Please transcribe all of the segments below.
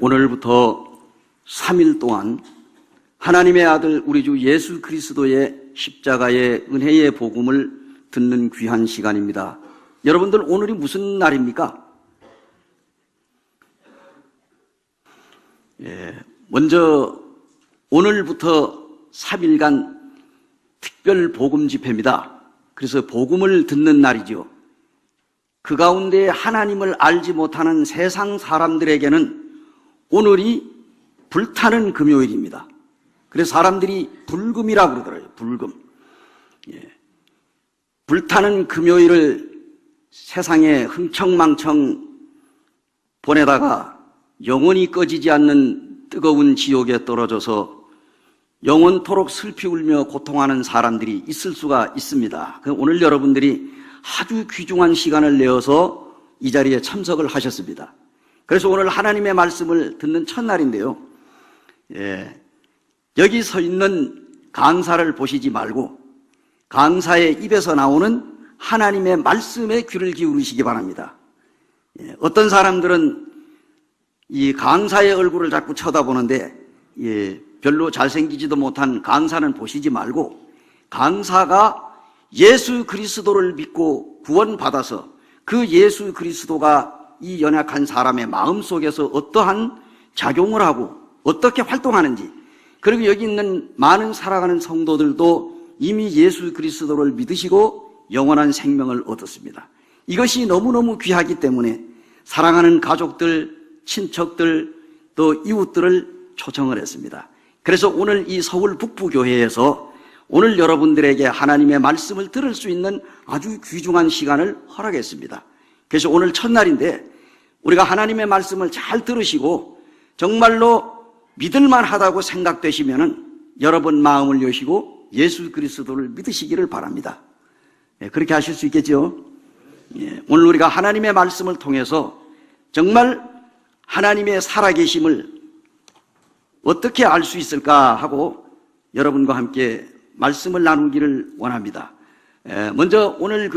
오늘부터 3일 동안 하나님의 아들 우리 주 예수 그리스도의 십자가의 은혜의 복음을 듣는 귀한 시간입니다. 여러분들 오늘이 무슨 날입니까? 먼저 오늘부터 3일간 특별 복음 집회입니다. 그래서 복음을 듣는 날이죠. 그 가운데 하나님을 알지 못하는 세상 사람들에게는 오늘이 불타는 금요일입니다. 그래서 사람들이 불금이라고 그러더라고요. 불금. 불타는 금요일을 세상에 흥청망청 보내다가 영원히 꺼지지 않는 뜨거운 지옥에 떨어져서 영원토록 슬피 울며 고통하는 사람들이 있을 수가 있습니다. 오늘 여러분들이 아주 귀중한 시간을 내어서 이 자리에 참석을 하셨습니다. 그래서 오늘 하나님의 말씀을 듣는 첫날인데요. 여기 서 있는 강사를 보시지 말고 강사의 입에서 나오는 하나님의 말씀에 귀를 기울이시기 바랍니다. 어떤 사람들은 이 강사의 얼굴을 자꾸 쳐다보는데 별로 잘생기지도 못한 강사는 보시지 말고 강사가 예수 그리스도를 믿고 구원받아서 그 예수 그리스도가 이 연약한 사람의 마음속에서 어떠한 작용을 하고 어떻게 활동하는지, 그리고 여기 있는 많은 살아가는 성도들도 이미 예수 그리스도를 믿으시고 영원한 생명을 얻었습니다. 이것이 너무너무 귀하기 때문에 사랑하는 가족들, 친척들, 또 이웃들을 초청을 했습니다. 그래서 오늘 이 서울 북부교회에서 오늘 여러분들에게 하나님의 말씀을 들을 수 있는 아주 귀중한 시간을 허락했습니다. 그래서 오늘 첫날인데 우리가 하나님의 말씀을 잘 들으시고 정말로 믿을만 하다고 생각되시면은 여러분 마음을 여시고 예수 그리스도를 믿으시기를 바랍니다. 그렇게 하실 수 있겠죠? 오늘 우리가 하나님의 말씀을 통해서 정말 하나님의 살아계심을 어떻게 알 수 있을까 하고 여러분과 함께 말씀을 나누기를 원합니다. 먼저 오늘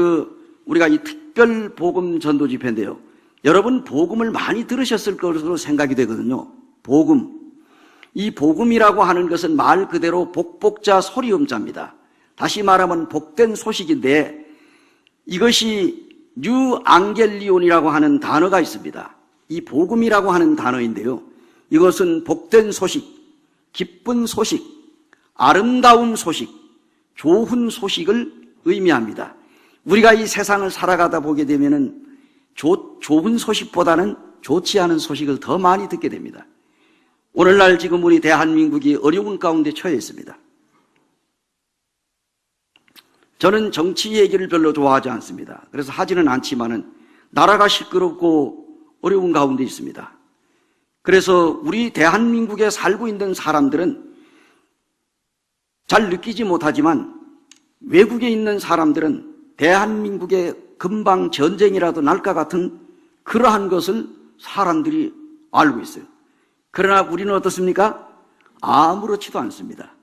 우리가 이 특별 복음 전도 집회인데요. 여러분 복음을 많이 들으셨을 것으로 생각이 되거든요. 복음. 이 복음이라고 하는 것은 말 그대로 복복자 소리음자입니다. 다시 말하면 복된 소식인데 이것이 뉴 앙겔리온이라고 하는 단어가 있습니다. 이 복음이라고 하는 단어인데요. 이것은 복된 소식, 기쁜 소식, 아름다운 소식, 좋은 소식을 의미합니다. 우리가 이 세상을 살아가다 보게 되면은 좋은 소식보다는 좋지 않은 소식을 더 많이 듣게 됩니다. 오늘날 지금 우리 대한민국이 어려운 가운데 처해 있습니다. 저는 정치 얘기를 별로 좋아하지 않습니다. 그래서 하지는 않지만은 나라가 시끄럽고 어려운 가운데 있습니다. 그래서 우리 대한민국에 살고 있는 사람들은 잘 느끼지 못하지만 외국에 있는 사람들은 대한민국에 금방 전쟁이라도 날 것 같은 그러한 것을 사람들이 알고 있어요. 그러나 우리는 어떻습니까? 아무렇지도 않습니다.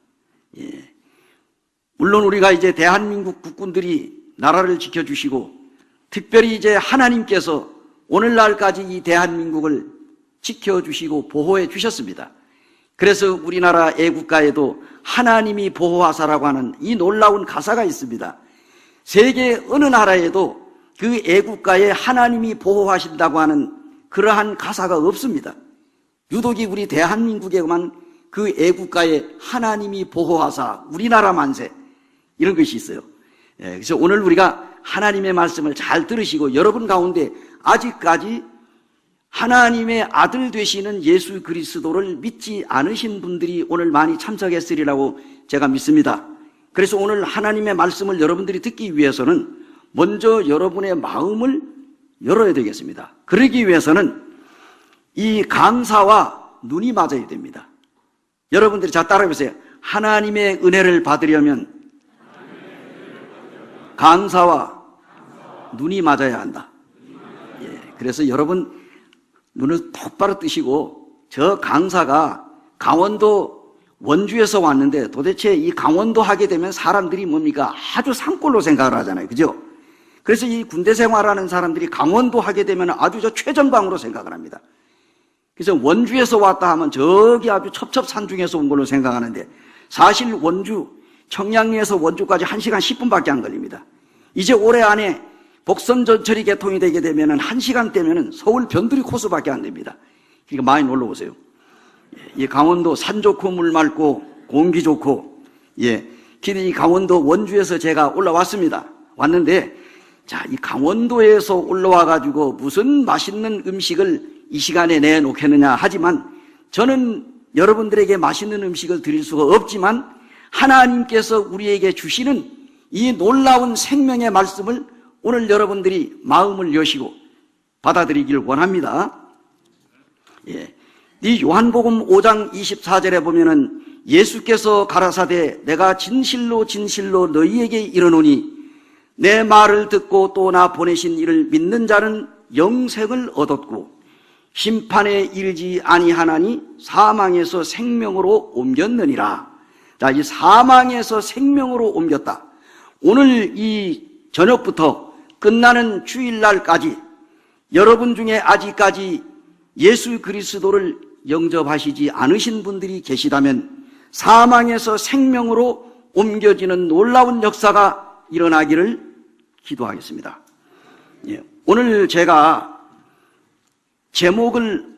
물론 우리가 이제 대한민국 국군들이 나라를 지켜주시고 특별히 이제 하나님께서 오늘날까지 이 대한민국을 지켜주시고 보호해 주셨습니다. 그래서 우리나라 애국가에도 하나님이 보호하사라고 하는 이 놀라운 가사가 있습니다. 세계 어느 나라에도 그 애국가에 하나님이 보호하신다고 하는 그러한 가사가 없습니다. 유독이 우리 대한민국에만 그 애국가에 하나님이 보호하사 우리나라 만세 이런 것이 있어요. 그래서 오늘 우리가 하나님의 말씀을 잘 들으시고 여러분 가운데 아직까지 하나님의 아들 되시는 예수 그리스도를 믿지 않으신 분들이 오늘 많이 참석했으리라고 제가 믿습니다. 그래서 오늘 하나님의 말씀을 여러분들이 듣기 위해서는 먼저 여러분의 마음을 열어야 되겠습니다. 그러기 위해서는 이 강사와 눈이 맞아야 됩니다. 여러분들이 자 따라해보세요. 하나님의 은혜를 받으려면 강사와 눈이 맞아야 한다. 그래서 여러분 눈을 똑바로 뜨시고 저 강사가 강원도 원주에서 왔는데 도대체 이 강원도 하게 되면 사람들이 뭡니까? 아주 산골로 생각을 하잖아요. 그죠? 그래서 이 군대 생활하는 사람들이 강원도 하게 되면 아주 저 최전방으로 생각을 합니다. 그래서 원주에서 왔다 하면 저기 아주 첩첩산중에서 온 걸로 생각하는데 사실 원주, 청량리에서 원주까지 1시간 10분밖에 안 걸립니다. 이제 올해 안에 복선전철이 개통이 되게 되면 1시간 되면 서울 변두리 코스밖에 안 됩니다. 그러니까 많이 놀러 오세요. 이 강원도 산 좋고 물 맑고 공기 좋고, 이 강원도 원주에서 제가 올라왔습니다. 왔는데, 자, 이 강원도에서 올라와 가지고 무슨 맛있는 음식을 이 시간에 내놓겠느냐 하지만 저는 여러분들에게 맛있는 음식을 드릴 수가 없지만 하나님께서 우리에게 주시는 이 놀라운 생명의 말씀을 오늘 여러분들이 마음을 여시고 받아들이길 원합니다. 이 요한복음 5장 24절에 보면은 예수께서 가라사대 내가 진실로 진실로 너희에게 이르노니 내 말을 듣고 또 나 보내신 이를 믿는 자는 영생을 얻었고 심판에 이르지 아니하나니 사망에서 생명으로 옮겼느니라. 자, 이 사망에서 생명으로 옮겼다. 오늘 이 저녁부터 끝나는 주일날까지 여러분 중에 아직까지 예수 그리스도를 영접하시지 않으신 분들이 계시다면 사망에서 생명으로 옮겨지는 놀라운 역사가 일어나기를 기도하겠습니다. 오늘 제가 제목을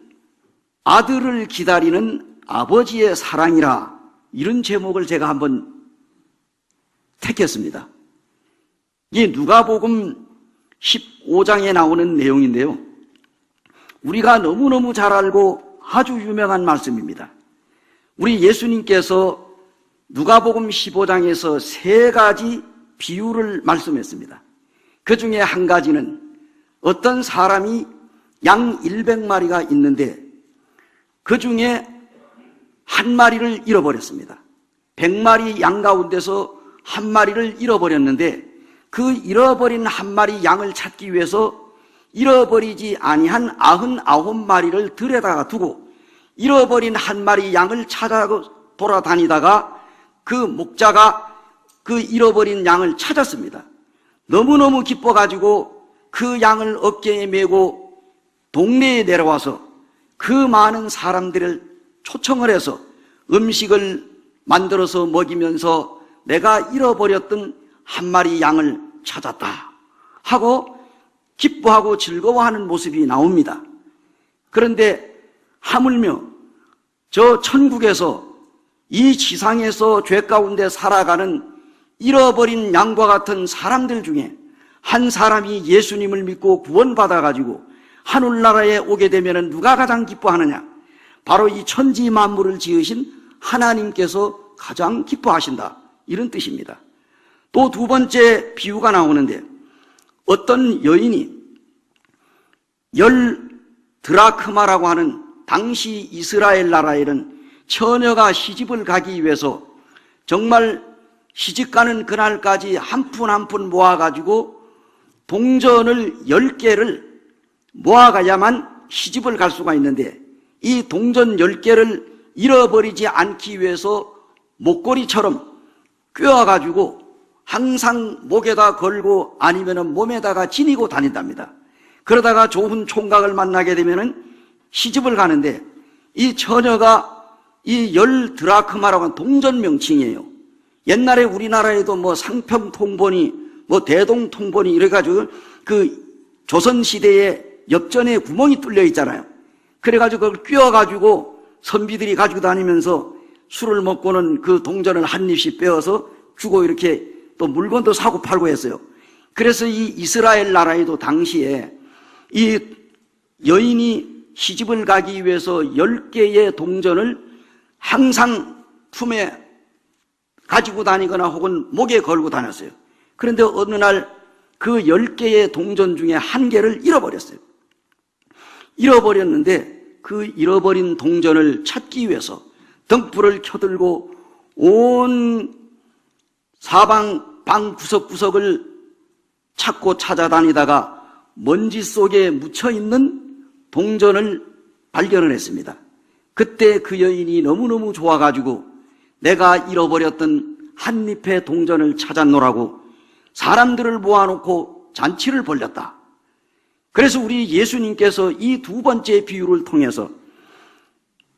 아들을 기다리는 아버지의 사랑이라 이런 제목을 제가 한번 택했습니다. 이 누가복음 15장에 나오는 내용인데요. 우리가 너무너무 잘 알고 아주 유명한 말씀입니다. 우리 예수님께서 누가복음 15장에서 3가지 비유를 말씀했습니다. 그 중에 한 가지는 어떤 사람이 양 100마리가 있는데 그 중에 한 마리를 잃어버렸습니다. 100마리 양 가운데서 한 마리를 잃어버렸는데 그 잃어버린 한 마리 양을 찾기 위해서 잃어버리지 아니한 99마리를 들여다가 두고 잃어버린 한 마리 양을 찾아 돌아다니다가 그 목자가 그 잃어버린 양을 찾았습니다. 너무너무 기뻐가지고 그 양을 어깨에 메고 동네에 내려와서 그 많은 사람들을 초청을 해서 음식을 만들어서 먹이면서 내가 잃어버렸던 한 마리 양을 찾았다 하고 기뻐하고 즐거워하는 모습이 나옵니다. 그런데 하물며 저 천국에서 이 지상에서 죄 가운데 살아가는 잃어버린 양과 같은 사람들 중에 한 사람이 예수님을 믿고 구원받아가지고 하늘나라에 오게 되면 누가 가장 기뻐하느냐? 바로 이 천지 만물을 지으신 하나님께서 가장 기뻐하신다, 이런 뜻입니다. 또 두 번째 비유가 나오는데 어떤 여인이 10드라크마라고 하는 당시 이스라엘 나라에는 처녀가 시집을 가기 위해서 정말 시집가는 그날까지 한 푼 한 푼 모아가지고 동전을 10개를 모아가야만 시집을 갈 수가 있는데 이 동전 10개를 잃어버리지 않기 위해서 목걸이처럼 꿰어가지고 항상 목에다 걸고 아니면 몸에다가 지니고 다닌답니다. 그러다가 좋은 총각을 만나게 되면 시집을 가는데 이 처녀가 이 10드라크마라고 하는 동전 명칭이에요. 옛날에 우리나라에도 뭐 상평통보니 뭐 대동통보니 이래가지고 그 조선시대에 엽전에 구멍이 뚫려 있잖아요. 그래가지고 그걸 끼워가지고 선비들이 가지고 다니면서 술을 먹고는 그 동전을 한 입씩 빼어서 주고 이렇게 또 물건도 사고 팔고 했어요. 그래서 이 이스라엘 나라에도 당시에 이 여인이 시집을 가기 위해서 10개의 동전을 항상 품에 가지고 다니거나 혹은 목에 걸고 다녔어요. 그런데 어느 날 그 10개의 동전 중에 한 개를 잃어버렸어요. 잃어버렸는데 그 잃어버린 동전을 찾기 위해서 등불을 켜들고 온 사방 방 구석구석을 찾고 찾아다니다가 먼지 속에 묻혀있는 동전을 발견을 했습니다. 그때 그 여인이 너무너무 좋아가지고 내가 잃어버렸던 한 잎의 동전을 찾았노라고 사람들을 모아놓고 잔치를 벌였다. 그래서 우리 예수님께서 이 두 번째 비유를 통해서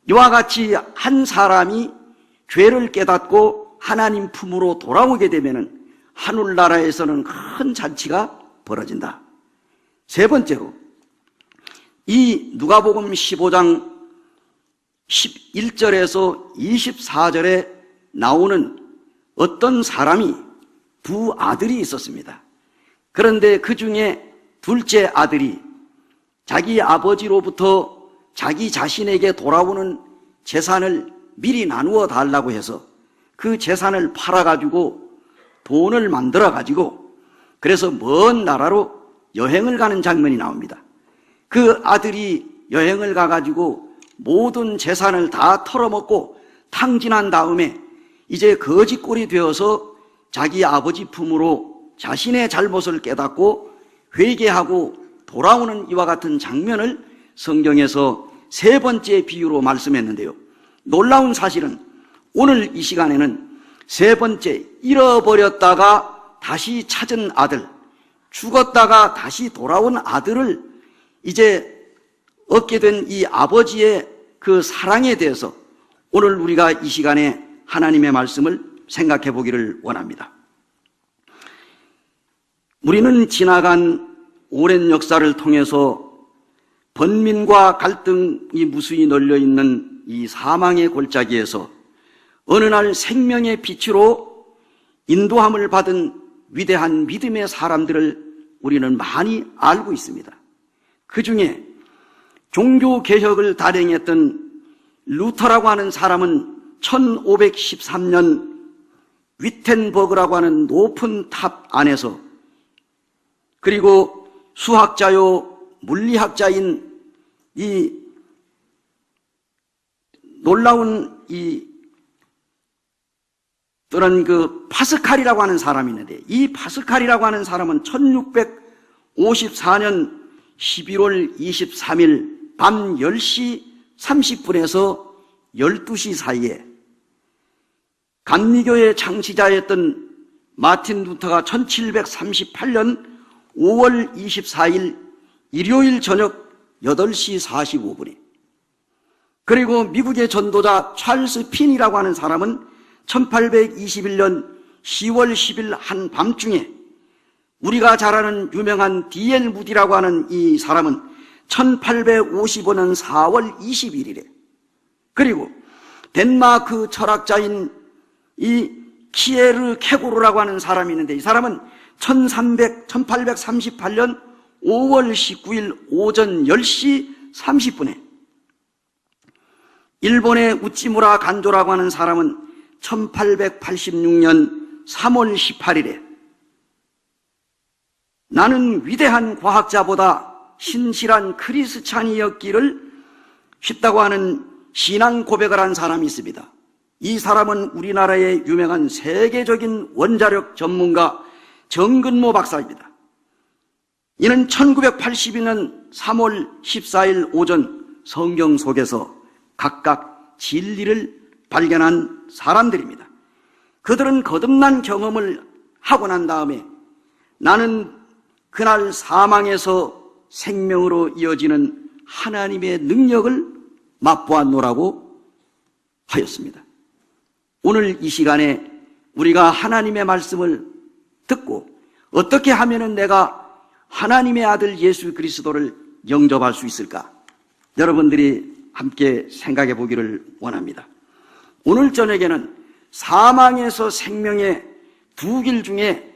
이와 같이 한 사람이 죄를 깨닫고 하나님 품으로 돌아오게 되면 하늘나라에서는 큰 잔치가 벌어진다. 세 번째로, 이 누가복음 15장 11절에서 24절에 나오는 어떤 사람이 두 아들이 있었습니다. 그런데 그 중에 둘째 아들이 자기 아버지로부터 자기 자신에게 돌아오는 재산을 미리 나누어 달라고 해서 그 재산을 팔아가지고 돈을 만들어가지고 그래서 먼 나라로 여행을 가는 장면이 나옵니다. 그 아들이 여행을 가가지고 모든 재산을 다 털어먹고 탕진한 다음에 이제 거지꼴이 되어서 자기 아버지 품으로 자신의 잘못을 깨닫고 회개하고 돌아오는 이와 같은 장면을 성경에서 세 번째 비유로 말씀했는데요. 놀라운 사실은 오늘 이 시간에는 세 번째, 잃어버렸다가 다시 찾은 아들, 죽었다가 다시 돌아온 아들을 이제 얻게 된 이 아버지의 그 사랑에 대해서 오늘 우리가 이 시간에 하나님의 말씀을 생각해 보기를 원합니다. 우리는 지나간 오랜 역사를 통해서 번민과 갈등이 무수히 널려있는 이 사망의 골짜기에서 어느 날 생명의 빛으로 인도함을 받은 위대한 믿음의 사람들을 우리는 많이 알고 있습니다. 그 중에 종교개혁을 단행했던 루터라고 하는 사람은 1513년 위텐버그라고 하는 높은 탑 안에서, 그리고 수학자요 물리학자인 이 놀라운 그런 그 파스칼이라고 하는 사람이 있는데, 이 파스칼이라고 하는 사람은 1654년 11월 23일 밤 10시 30분에서 12시 사이에 감리교의 창시자였던 마틴 루터가 1738년 5월 24일 일요일 저녁 8시 45분에, 그리고 미국의 전도자 찰스 핀이라고 하는 사람은 1821년 10월 10일 한밤중에, 우리가 잘 아는 유명한 D.L. 무디라고 하는 이 사람은 1855년 4월 21일에, 그리고 덴마크 철학자인 이 키에르 케고르라고 하는 사람이 있는데, 이 사람은 1838년 5월 19일 오전 10시 30분에, 일본의 우찌무라 간조라고 하는 사람은 1886년 3월 18일에 나는 위대한 과학자보다 신실한 크리스찬이었기를 쉽다고 하는 신앙 고백을 한 사람이 있습니다. 이 사람은 우리나라의 유명한 세계적인 원자력 전문가 정근모 박사입니다. 이는 1982년 3월 14일 오전 성경 속에서 각각 진리를 발견한 사람들입니다. 그들은 거듭난 경험을 하고 난 다음에 나는 그날 사망에서 생명으로 이어지는 하나님의 능력을 맛보았노라고 하였습니다. 오늘 이 시간에 우리가 하나님의 말씀을 듣고 어떻게 하면은 내가 하나님의 아들 예수 그리스도를 영접할 수 있을까? 여러분들이 함께 생각해 보기를 원합니다. 오늘 저녁에는 사망에서 생명의 두 길 중에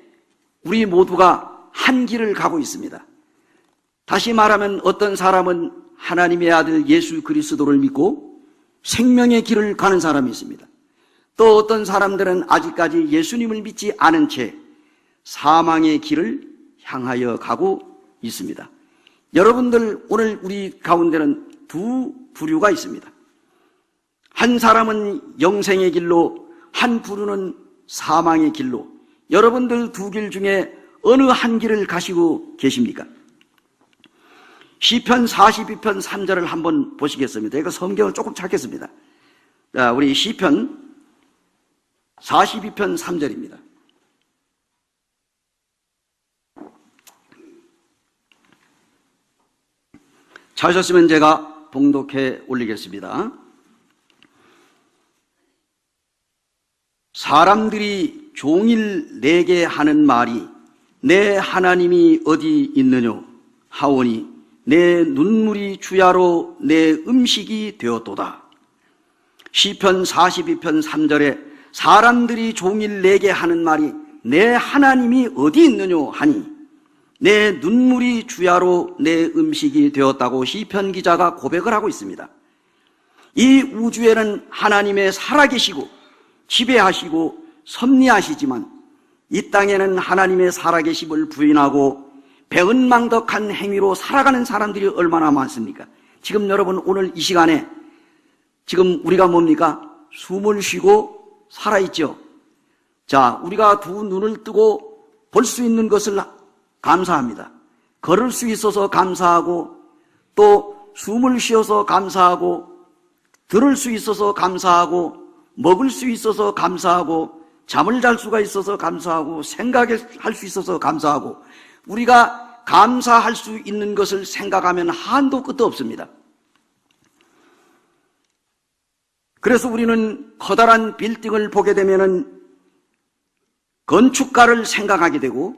우리 모두가 한 길을 가고 있습니다. 다시 말하면 어떤 사람은 하나님의 아들 예수 그리스도를 믿고 생명의 길을 가는 사람이 있습니다. 또 어떤 사람들은 아직까지 예수님을 믿지 않은 채 사망의 길을 향하여 가고 있습니다. 여러분들, 오늘 우리 가운데는 두 부류가 있습니다. 한 사람은 영생의 길로, 한 부류는 사망의 길로. 여러분들 두 길 중에 어느 한 길을 가시고 계십니까? 시편 42편 3절을 한번 보시겠습니다. 이거 성경을 조금 찾겠습니다. 자, 우리 시편 42편 3절입니다. 찾으셨으면 제가 봉독해 올리겠습니다. 사람들이 종일 내게 하는 말이 내 하나님이 어디 있느뇨 하오니 내 눈물이 주야로 내 음식이 되었도다. 시편 42편 3절에 사람들이 종일 내게 하는 말이 내 하나님이 어디 있느뇨 하니 내 눈물이 주야로 내 음식이 되었다고 시편 기자가 고백을 하고 있습니다. 이 우주에는 하나님의 살아계시고 지배하시고 섭리하시지만 이 땅에는 하나님의 살아계심을 부인하고 배은망덕한 행위로 살아가는 사람들이 얼마나 많습니까? 지금 여러분 오늘 이 시간에 지금 우리가 뭡니까? 숨을 쉬고 살아있죠. 자, 우리가 두 눈을 뜨고 볼 수 있는 것을 감사합니다. 걸을 수 있어서 감사하고 또 숨을 쉬어서 감사하고 들을 수 있어서 감사하고 먹을 수 있어서 감사하고 잠을 잘 수가 있어서 감사하고 생각할 수 있어서 감사하고 우리가 감사할 수 있는 것을 생각하면 한도 끝도 없습니다. 그래서 우리는 커다란 빌딩을 보게 되면은 건축가를 생각하게 되고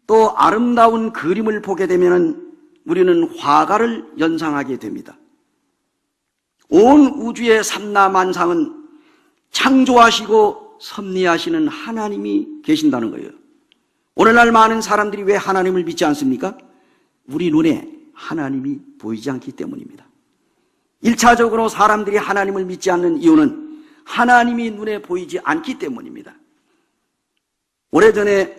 또 아름다운 그림을 보게 되면은 우리는 화가를 연상하게 됩니다. 온 우주의 삼라만상은 창조하시고 섭리하시는 하나님이 계신다는 거예요. 오늘날 많은 사람들이 왜 하나님을 믿지 않습니까? 우리 눈에 하나님이 보이지 않기 때문입니다. 1차적으로 사람들이 하나님을 믿지 않는 이유는 하나님이 눈에 보이지 않기 때문입니다. 오래전에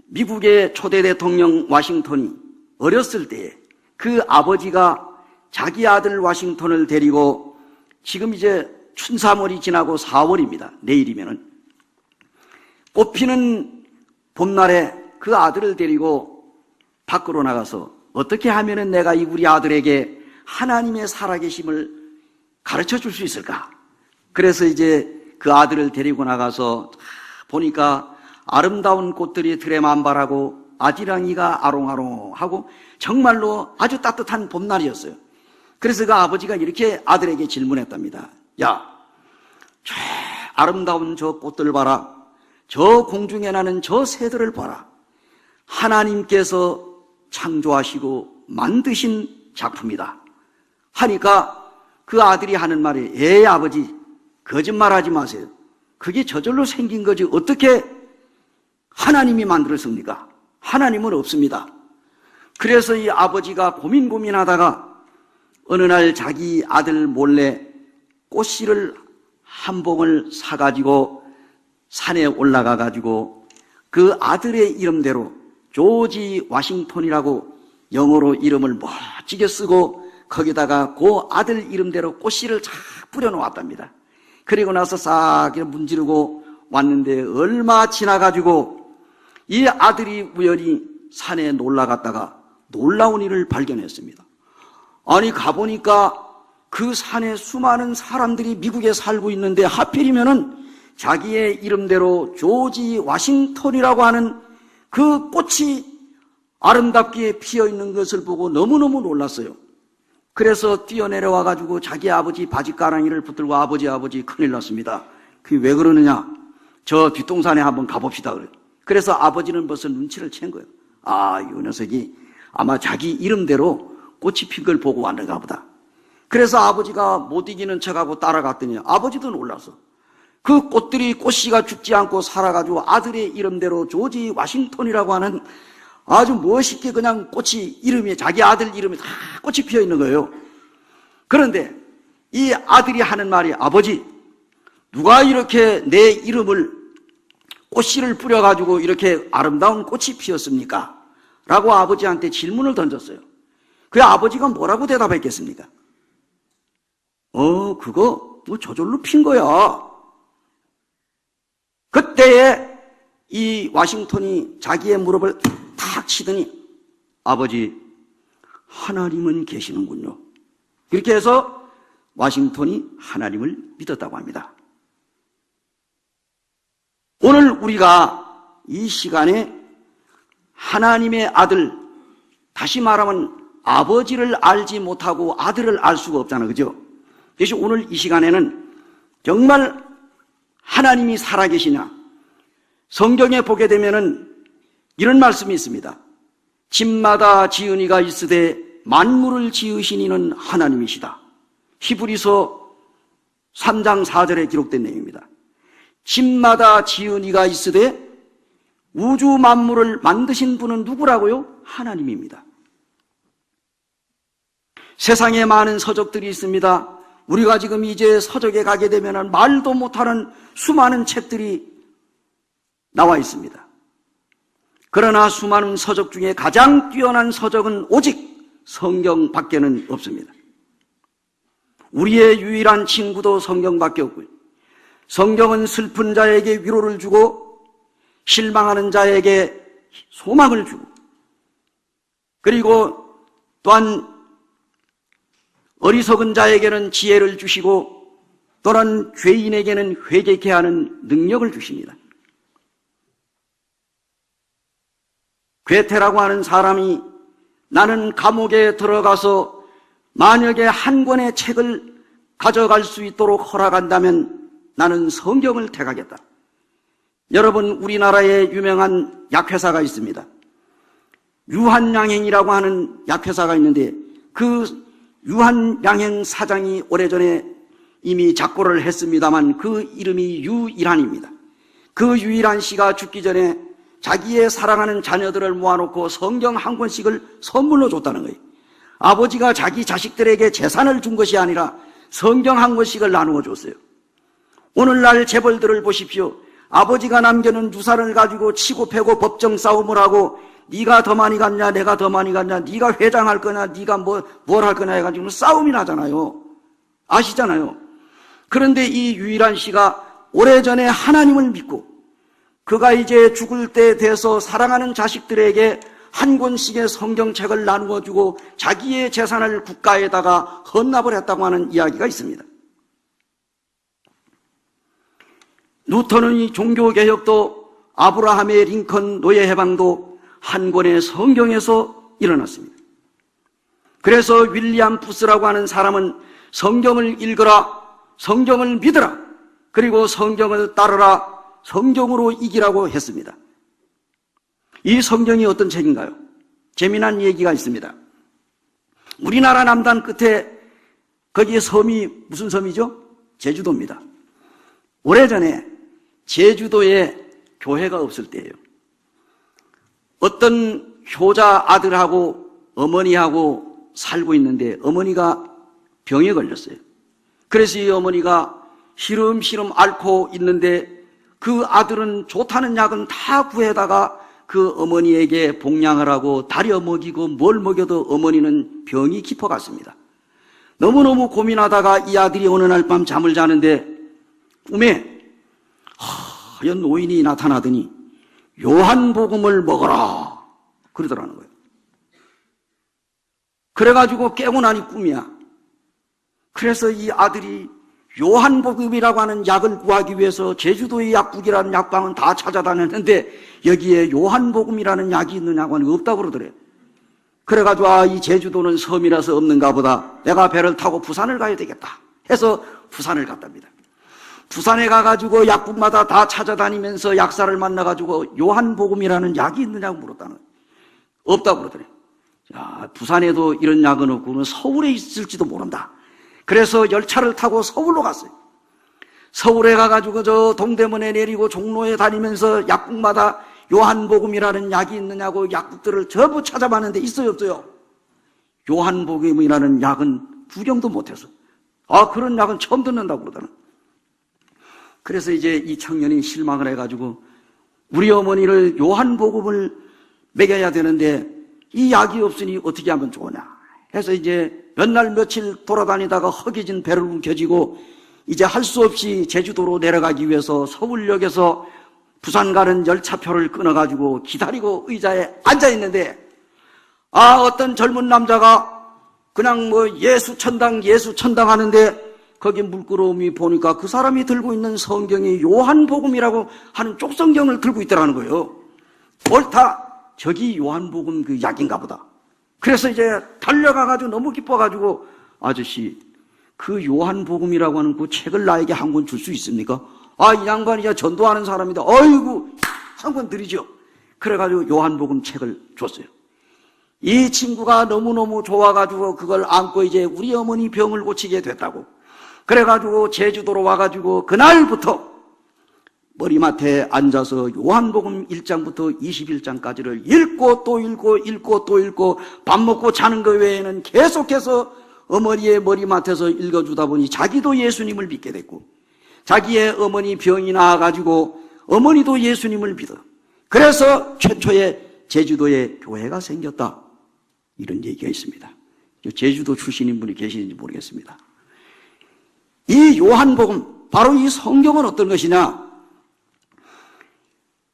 미국의 초대 대통령 워싱턴이 어렸을 때에 그 아버지가 자기 아들 워싱턴을 데리고 지금 이제 춘삼월이 지나고 4월입니다. 내일이면은 꽃피는 봄날에 그 아들을 데리고 밖으로 나가서 어떻게 하면은 내가 이 우리 아들에게 하나님의 살아계심을 가르쳐 줄 수 있을까? 그래서 이제 그 아들을 데리고 나가서 보니까 아름다운 꽃들이 들에 만발하고 아지랑이가 아롱아롱하고 정말로 아주 따뜻한 봄날이었어요. 그래서 그 아버지가 이렇게 아들에게 질문했답니다. 야, 저 아름다운 저 꽃들 봐라. 저 공중에 나는 저 새들을 봐라. 하나님께서 창조하시고 만드신 작품이다. 하니까 그 아들이 하는 말이 에이 아버지 거짓말하지 마세요. 그게 저절로 생긴 거지 어떻게 하나님이 만들었습니까? 하나님은 없습니다. 그래서 이 아버지가 고민하다가 어느 날 자기 아들 몰래 꽃씨를 한 봉을 사가지고 산에 올라가가지고 그 아들의 이름대로 조지 워싱턴이라고 영어로 이름을 멋지게 쓰고 거기다가 그 아들 이름대로 꽃씨를 쫙 뿌려놓았답니다. 그리고 나서 싹 문지르고 왔는데 얼마 지나가지고 이 아들이 우연히 산에 놀러갔다가 놀라운 일을 발견했습니다. 아니 가보니까 그 산에 수많은 사람들이 미국에 살고 있는데 하필이면은 자기의 이름대로 조지 워싱턴이라고 하는 그 꽃이 아름답게 피어있는 것을 보고 너무너무 놀랐어요. 그래서 뛰어내려와가지고 자기 아버지 바지가랑이를 붙들고 아버지 큰일 났습니다. 그게 왜 그러느냐? 저 뒷동산에 한번 가봅시다. 그래서 아버지는 벌써 눈치를 챈 거예요. 아, 이 녀석이 아마 자기 이름대로 꽃이 핀 걸 보고 왔는가 보다. 그래서 아버지가 못 이기는 척하고 따라갔더니 아버지도 놀라서 그 꽃들이 꽃씨가 죽지 않고 살아가지고 아들의 이름대로 조지 워싱턴이라고 하는 아주 멋있게 그냥 꽃이 이름이 자기 아들 이름이 다 꽃이 피어 있는 거예요. 그런데 이 아들이 하는 말이 아버지 누가 이렇게 내 이름을 꽃씨를 뿌려가지고 이렇게 아름다운 꽃이 피었습니까? 라고 아버지한테 질문을 던졌어요. 그 아버지가 뭐라고 대답했겠습니까? 그거 뭐 저절로 핀 거야. 그때에 이 워싱턴이 자기의 무릎을 탁 치더니 아버지 하나님은 계시는군요. 이렇게 해서 워싱턴이 하나님을 믿었다고 합니다. 오늘 우리가 이 시간에 하나님의 아들, 다시 말하면 아버지를 알지 못하고 아들을 알 수가 없잖아요. 그죠? 그래서 오늘 이 시간에는 정말 하나님이 살아계시냐? 성경에 보게 되면은 이런 말씀이 있습니다. 집마다 지은이가 있으되 만물을 지으신 이는 하나님이시다. 히브리서 3장 4절에 기록된 내용입니다. 집마다 지은이가 있으되 우주 만물을 만드신 분은 누구라고요? 하나님입니다. 세상에 많은 서적들이 있습니다. 우리가 지금 이제 서적에 가게 되면 말도 못하는 수많은 책들이 나와 있습니다. 그러나 수많은 서적 중에 가장 뛰어난 서적은 오직 성경밖에는 없습니다. 우리의 유일한 친구도 성경밖에 없고요. 성경은 슬픈 자에게 위로를 주고 실망하는 자에게 소망을 주고, 그리고 또한 어리석은 자에게는 지혜를 주시고 또는 죄인에게는 회개케 하는 능력을 주십니다. 괴테라고 하는 사람이 나는 감옥에 들어가서 만약에 한 권의 책을 가져갈 수 있도록 허락한다면 나는 성경을 택하겠다. 여러분, 우리나라에 유명한 약회사가 있습니다. 유한양행이라고 하는 약회사가 있는데 그 유한양행 사장이 오래전에 이미 작고를 했습니다만 그 이름이 유일한입니다. 그 유일한 씨가 죽기 전에 자기의 사랑하는 자녀들을 모아놓고 성경 한 권씩을 선물로 줬다는 거예요. 아버지가 자기 자식들에게 재산을 준 것이 아니라 성경 한 권씩을 나누어 줬어요. 오늘날 재벌들을 보십시오. 아버지가 남겨놓은 유산을 가지고 치고 패고 법정 싸움을 하고 네가 더 많이 갔냐 내가 더 많이 갔냐, 네가 회장할 거냐 네가 뭘 할 거냐 해가지고 싸움이 나잖아요. 아시잖아요. 그런데 이 유일한 씨가 오래전에 하나님을 믿고 그가 이제 죽을 때 돼서 사랑하는 자식들에게 한 권씩의 성경책을 나누어 주고 자기의 재산을 국가에다가 헌납을 했다고 하는 이야기가 있습니다. 뉴턴의 종교개혁도 아브라함의 링컨 노예해방도 한 권의 성경에서 일어났습니다. 그래서 윌리엄 푸스라고 하는 사람은 성경을 읽어라, 성경을 믿어라, 그리고 성경을 따르라, 성경으로 이기라고 했습니다. 이 성경이 어떤 책인가요? 재미난 얘기가 있습니다. 우리나라 남단 끝에 거기에 섬이 무슨 섬이죠? 제주도입니다. 오래전에 제주도에 교회가 없을 때예요. 어떤 효자 아들하고 어머니하고 살고 있는데 어머니가 병에 걸렸어요. 그래서 이 어머니가 시름시름 앓고 있는데 그 아들은 좋다는 약은 다 구해다가 그 어머니에게 복양을 하고 다려 먹이고 뭘 먹여도 어머니는 병이 깊어갔습니다. 너무너무 고민하다가 이 아들이 어느 날 밤 잠을 자는데 꿈에 하얀 노인이 나타나더니 요한복음을 먹어라 그러더라는 거예요. 그래가지고 깨고 나니 꿈이야. 그래서 이 아들이 요한복음이라고 하는 약을 구하기 위해서 제주도의 약국이라는 약방은 다 찾아다녔는데 여기에 요한복음이라는 약이 있느냐고 하니 없다고 그러더래요. 그래가지고 이 제주도는 섬이라서 없는가 보다, 내가 배를 타고 부산을 가야 되겠다 해서 부산을 갔답니다. 부산에 가가지고 약국마다 다 찾아다니면서 약사를 만나가지고 요한복음이라는 약이 있느냐고 물었다는 거예요. 없다고 그러더래요. 야, 부산에도 이런 약은 없고 서울에 있을지도 모른다. 그래서 열차를 타고 서울로 갔어요. 서울에 가가지고 저 동대문에 내리고 종로에 다니면서 약국마다 요한복음이라는 약이 있느냐고 약국들을 전부 찾아봤는데 있어요 없어요? 요한복음이라는 약은 구경도 못해서 그런 약은 처음 듣는다고 그러더라는. 그래서 이제 이 청년이 실망을 해가지고 우리 어머니를 요한복음을 먹여야 되는데 이 약이 없으니 어떻게 하면 좋으냐 해서 이제 몇 날 며칠 돌아다니다가 허기진 배를 움켜쥐고 이제 할 수 없이 제주도로 내려가기 위해서 서울역에서 부산 가는 열차표를 끊어가지고 기다리고 의자에 앉아있는데 어떤 젊은 남자가 그냥 예수 천당 하는데 거기 물끄러움이 보니까 그 사람이 들고 있는 성경이 요한복음이라고 하는 쪽성경을 들고 있더라는 거예요. 옳다, 저기 요한복음 그 약인가 보다. 그래서 이제 달려가가지고 너무 기뻐가지고 아저씨 그 요한복음이라고 하는 그 책을 나에게 한 권 줄 수 있습니까? 아, 이 양반이야 전도하는 사람이다. 어이구, 상권 드리죠. 그래가지고 요한복음 책을 줬어요. 이 친구가 너무너무 좋아가지고 그걸 안고 이제 우리 어머니 병을 고치게 됐다고. 그래가지고 제주도로 와가지고 그날부터 머리맡에 앉아서 요한복음 1장부터 21장까지를 읽고 또 읽고 또 읽고 밥 먹고 자는 것 외에는 계속해서 어머니의 머리맡에서 읽어주다 보니 자기도 예수님을 믿게 됐고, 자기의 어머니 병이 나와가지고 어머니도 예수님을 믿어. 그래서 최초의 제주도에 교회가 생겼다. 이런 얘기가 있습니다. 제주도 출신인 분이 계시는지 모르겠습니다. 이 요한복음, 바로 이 성경은 어떤 것이냐?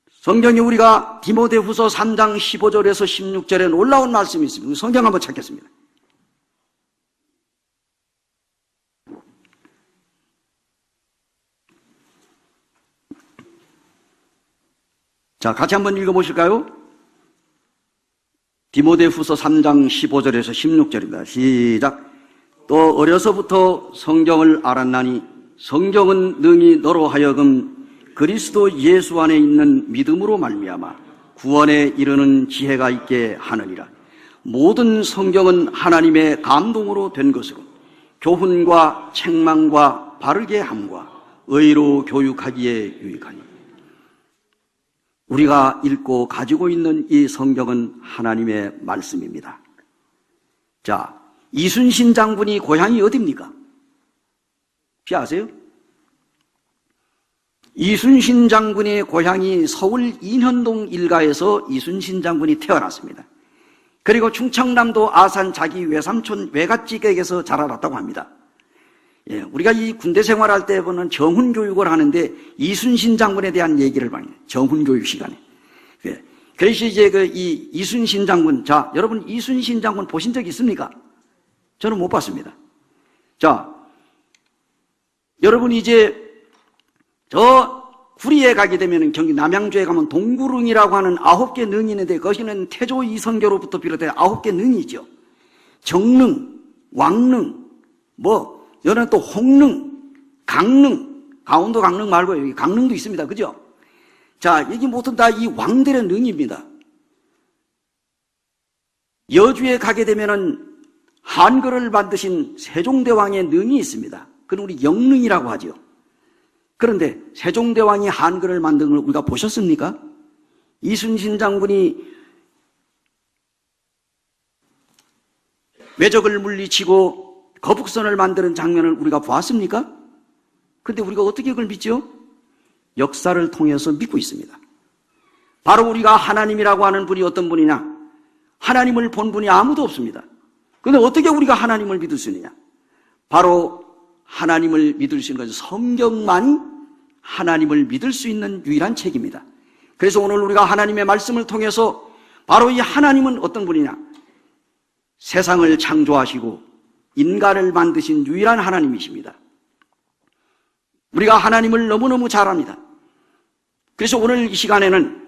성경에 우리가 디모데후서 3장 15절에서 16절에 놀라운 말씀이 있습니다. 성경 한번 찾겠습니다. 자, 같이 한번 읽어보실까요? 디모데후서 3장 15절에서 16절입니다. 시작. 또 어려서부터 성경을 알았나니 성경은 능히 너로 하여금 그리스도 예수 안에 있는 믿음으로 말미암아 구원에 이르는 지혜가 있게 하느니라. 모든 성경은 하나님의 감동으로 된 것으로 교훈과 책망과 바르게 함과 의로 교육하기에 유익하니. 우리가 읽고 가지고 있는 이 성경은 하나님의 말씀입니다. 자, 이순신 장군이 고향이 어디입니까? 혹시 아세요? 이순신 장군의 고향이 서울 인현동 일가에서 이순신 장군이 태어났습니다. 그리고 충청남도 아산 자기 외삼촌 외갓집에게서 자라났다고 합니다. 예, 우리가 이 군대 생활할 때 보는 정훈교육을 하는데 이순신 장군에 대한 얘기를 많이 해요. 정훈교육 시간에. 예, 그래서 이제 이 이순신 장군, 자, 여러분 이순신 장군 보신 적 있습니까? 저는 못 봤습니다. 자, 여러분 이제 저 구리에 가게 되면 경기 남양주에 가면 동구릉이라고 하는 9개 능이 있는데 거기는 태조 이성계로부터 비롯해 9개 능이 있죠. 정릉, 왕릉, 여는 또 홍릉, 강릉, 강원도 강릉 말고 여기 강릉도 있습니다. 그죠? 자, 여기 모두 다 이 왕들의 능입니다. 여주에 가게 되면은 한글을 만드신 세종대왕의 능이 있습니다. 그건 우리 영릉이라고 하죠. 그런데 세종대왕이 한글을 만든 걸 우리가 보셨습니까? 이순신 장군이 외적을 물리치고 거북선을 만드는 장면을 우리가 보았습니까? 그런데 우리가 어떻게 그걸 믿죠? 역사를 통해서 믿고 있습니다. 바로 우리가 하나님이라고 하는 분이 어떤 분이냐? 하나님을 본 분이 아무도 없습니다. 그런데 어떻게 우리가 하나님을 믿을 수 있느냐? 바로 하나님을 믿을 수 있는 것은 성경만이 하나님을 믿을 수 있는 유일한 책입니다. 그래서 오늘 우리가 하나님의 말씀을 통해서 바로 이 하나님은 어떤 분이냐? 세상을 창조하시고 인간을 만드신 유일한 하나님이십니다. 우리가 하나님을 너무너무 잘 압니다. 그래서 오늘 이 시간에는